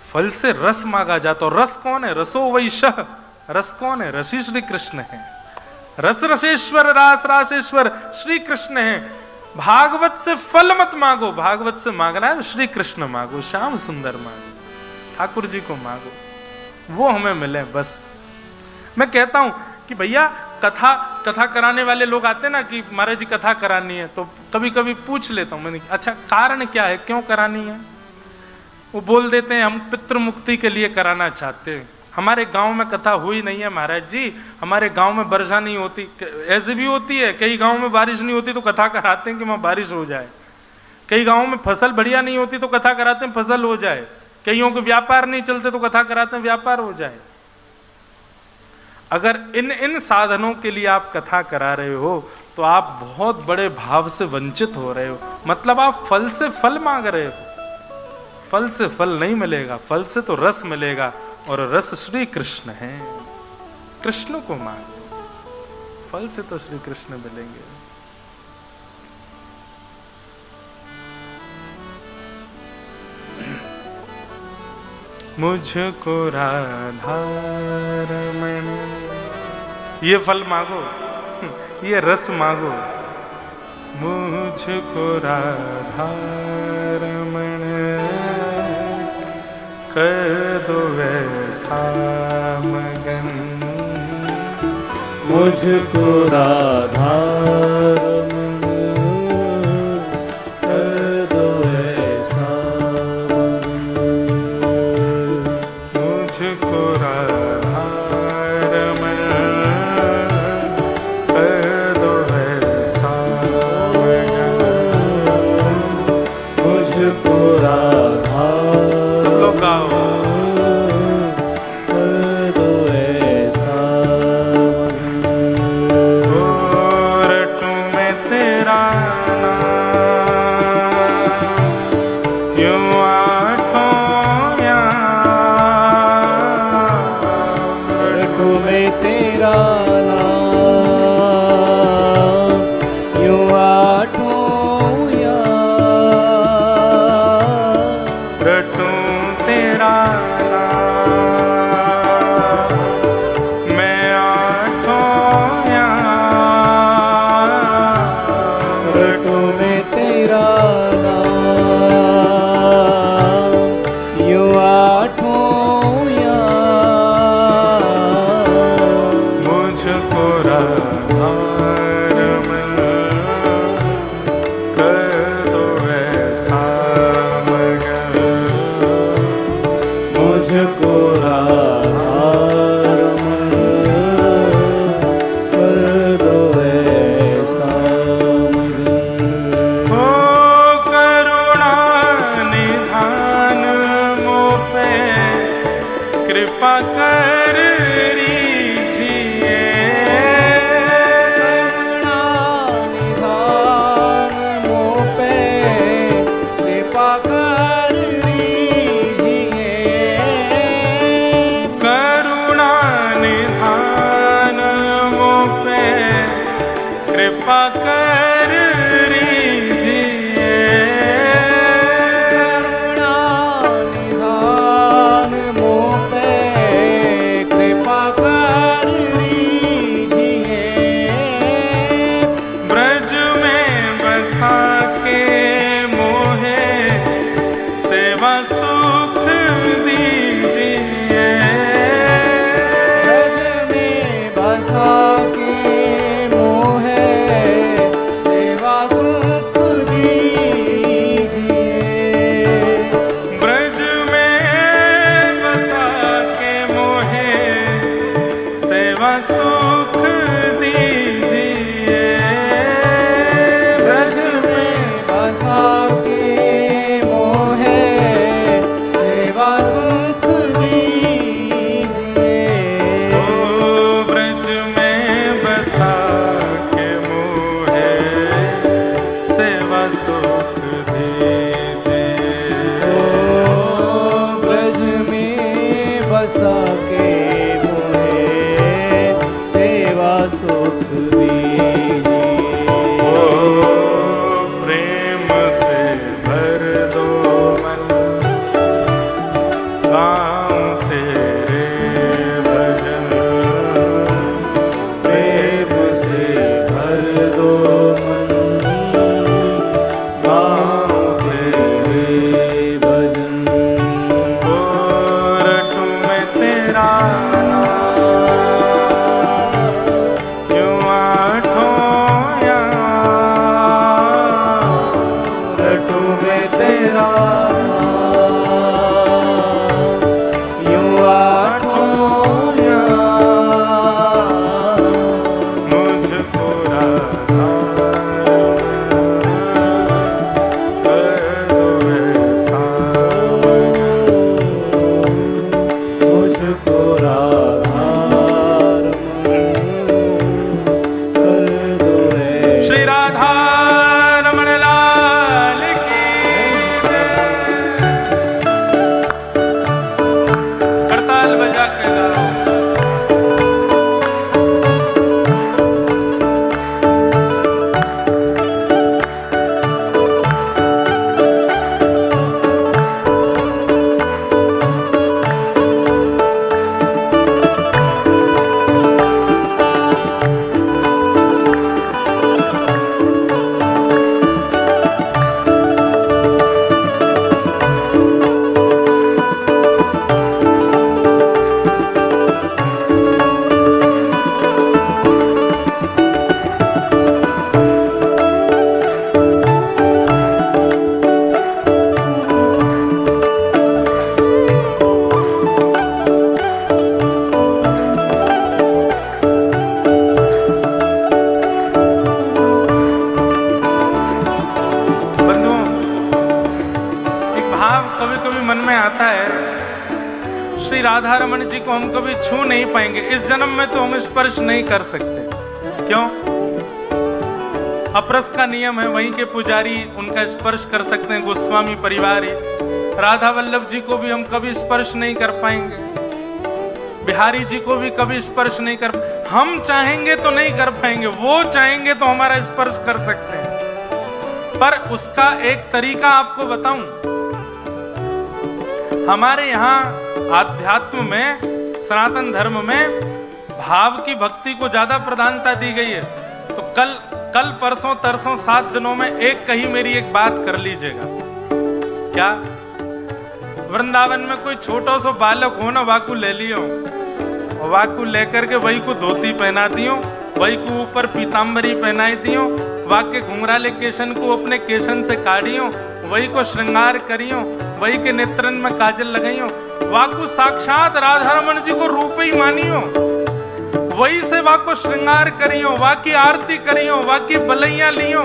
फल से रस मांगा जाता। और रस कौन है? रसो वैशः। रस कौन है? रसी श्री कृष्ण है। रस रसेश्वर, रास रासेश्वर श्री कृष्ण है। भागवत से फल मत मांगो, भागवत से मांगना है श्री कृष्ण मांगो, श्याम सुंदर मांगो, ठाकुर जी को मांगो, वो हमें मिले बस। मैं कहता हूं कि भैया कथा कराने वाले लोग आते ना कि महाराज जी कथा करानी है, तो कभी कभी पूछ लेता हूं मैंने, अच्छा कारण क्या है, क्यों करानी है? वो बोल देते हैं हम पितृ मुक्ति के लिए कराना चाहते हैं। हमारे गांव में कथा हुई नहीं है महाराज जी, हमारे गांव में वर्षा नहीं होती। ऐसे भी होती है, कई गांव में बारिश नहीं होती तो कथा कराते हैं कि वहां बारिश हो जाए। कई गांव में फसल बढ़िया नहीं होती तो कथा कराते हैं फसल हो जाए। कईयों के व्यापार नहीं चलते तो कथा कराते हैं व्यापार हो जाए। अगर इन साधनों के लिए आप कथा करा रहे हो तो आप बहुत बड़े भाव से वंचित हो रहे हो। मतलब आप फल से फल मांग रहे हो। फल से फल नहीं मिलेगा, फल से तो रस मिलेगा, और रस श्री कृष्ण है। कृष्ण को मांगो, फल से तो श्री कृष्ण मिलेंगे। मुझको राधा रमण, ये फल मांगो, ये रस मांगो। मुझको राधा रमण कर दो वैसा मगन, मुझको राधा रमण कर दो ऐसा मगन, मुझको राधा रमण कर दो वैसा मगन, मुझको राधा सब लोग गाओ। कर दो ऐसा रटूं मैं तेरा नाम, यूं आठों याम, रटूं मैं तेरा नाम, यूं आठों याम, रटूं तेरा नाम, मैं आठों याम, रटूं मैं तेरा नाम, कृपा कर रीझिए। करुणा निधान मोह पे कृपा कर रीझिए। करुणा निधान मोह पे कृपा कर रीझिए। करुणा निधान मोह पे कृपा कर रीझिए। ब्रज में बसा के मोहे सेवा सुख दीजिए। ब्रज में बसा के मोहे सेवा सुख दीजिए। ब्रज में बसा के मोहे सेवा सुख दीजिए। ब्रज में बसा के मोहे सेवा सुख दीजिए। ओ ब्रज में बसा के मोहे सेवा सुख दीजिए। ओ ब्रज में बसा के मोहे सेवा सुख दीजिए। ओ प्रेम से भर दो मन गाऊं तेरे भजन। प्रेम से भर दो मन गाऊं तेरे भजन। ओ रटूं मैं तेरा नाम यूं आठों याम। रटूं मैं तेरा यूं आठों याम। मुझको राधा कर दो ऐसा। मुझको राधा कर दो ऐसा। श्री राधा रमण लाल की जय। करताल बजा के गाओ। बंधुओं, एक भाव कभी कभी मन में आता है, श्री राधा रमन जी को हम कभी छू नहीं पाएंगे, इस जन्म में तो हम स्पर्श नहीं कर सकते। क्यों? अपरस का नियम है, वहीं के पुजारी उनका स्पर्श कर सकते हैं, गोस्वामी परिवार ही। राधा वल्लभ जी को भी हम कभी स्पर्श नहीं कर पाएंगे, बिहारी जी को भी कभी स्पर्श नहीं कर, हम चाहेंगे तो नहीं कर पाएंगे, वो चाहेंगे तो हमारा स्पर्श कर सकते हैं। पर उसका एक तरीका आपको बताऊं, हमारे यहाँ आध्यात्म में, सनातन धर्म में भाव की भक्ति को ज्यादा प्रधानता दी गई है। तो कल परसों तरसों 7 दिनों में एक कही मेरी एक बात कर लीजिएगा। क्या? वृंदावन में कोई छोटा सा बालक हो ना, वाकू ले लियो, और वाकू लेकर के वही को धोती पहना दियो, वही को ऊपर पीताम्बरी पहनाई दियो, वाके घुंघराले केशन को अपने केशन से काढ़ियो, वही को श्रृंगार करियो, वही के नेत्रन में काजल लगाइयो, वाकू साक्षात राधा रमन जी को रूप ही मानियो, वही से वाको श्रृंगार करियो, वाकी आरती करियो, वाकी बलैया लियो,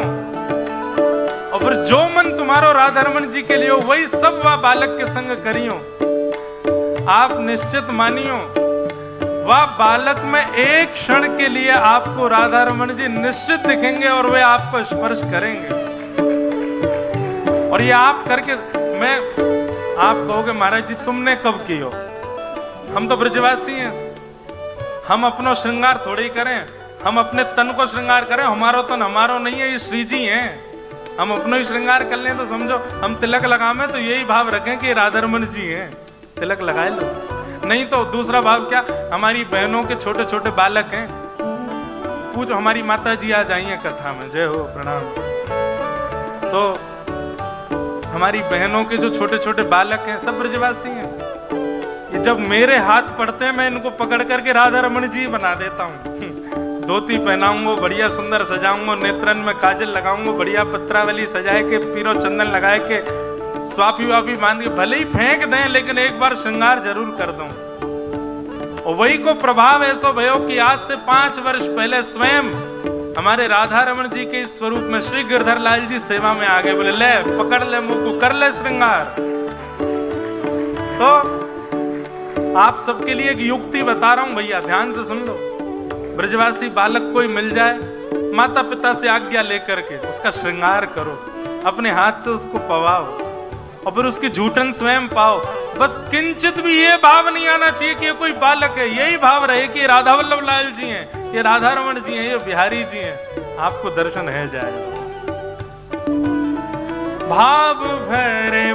और फिर जो मन तुम्हारो राधा रमन जी के लिए वही सब वा बालक के संग करियो। आप निश्चित मानियो, वह बालक में एक क्षण के लिए आपको राधा रमन जी निश्चित दिखेंगे और वे आपको स्पर्श करेंगे। और ये आप करके आप कहोगे महाराज जी तुमने कब की हो? हम तो ब्रजवासी हैं, हम अपना श्रृंगार थोड़े ही करें, हम अपने तन को श्रृंगार करें, हमारा तन हमारा नहीं है, ये श्री जी हैं। हम अपना ही श्रृंगार कर लें तो समझो हम तिलक लगावे तो यही भाव रखें कि राधा रमन जी हैं, तिलक लगाए लो। नहीं तो दूसरा भाव क्या, हमारी बहनों के छोटे छोटे बालक हैं, पूछो हमारी माता जी आज आई हैं कथा में, जय हो प्रणाम। तो हमारी बहनों के जो छोटे छोटे बालक हैं सब ब्रजवासी हैं। ये जब मेरे हाथ पड़ते हैं मैं इनको पकड़ करके राधा रमन जी बना देता हूँ। धोती पहनाऊंगा, बढ़िया सुंदर सजाऊंगा, नेत्रन में काजल लगाऊंगा, बढ़िया पत्रावली सजाए के, पीरो चंदन लगाए के, स्वापी वापी बांध के, भले ही फेंक दें लेकिन एक बार श्रृंगार जरूर कर दूं। और वही को प्रभाव ऐसा भयो कि आज से 5 वर्ष पहले स्वयं हमारे राधा रमन जी के स्वरूप में श्री गिरधर लाल जी सेवा में आ गए, बोले ले पकड़ ले मुंह को, कर ले श्रृंगार। तो आप सबके लिए एक युक्ति बता रहा हूं भैया, ध्यान से सुन लो। ब्रजवासी बालक कोई मिल जाए, माता पिता से आज्ञा लेकर के उसका श्रृंगार करो, अपने हाथ से उसको पवाओ और फिर उसकी झूठन स्वयं पाओ। बस किंचित भी ये भाव नहीं आना चाहिए कि ये कोई बालक है, यही भाव रहे कि राधा वल्लभ लाल जी हैं, ये राधा रमन जी हैं, ये बिहारी जी हैं, आपको दर्शन है जाएगा। भाव भरे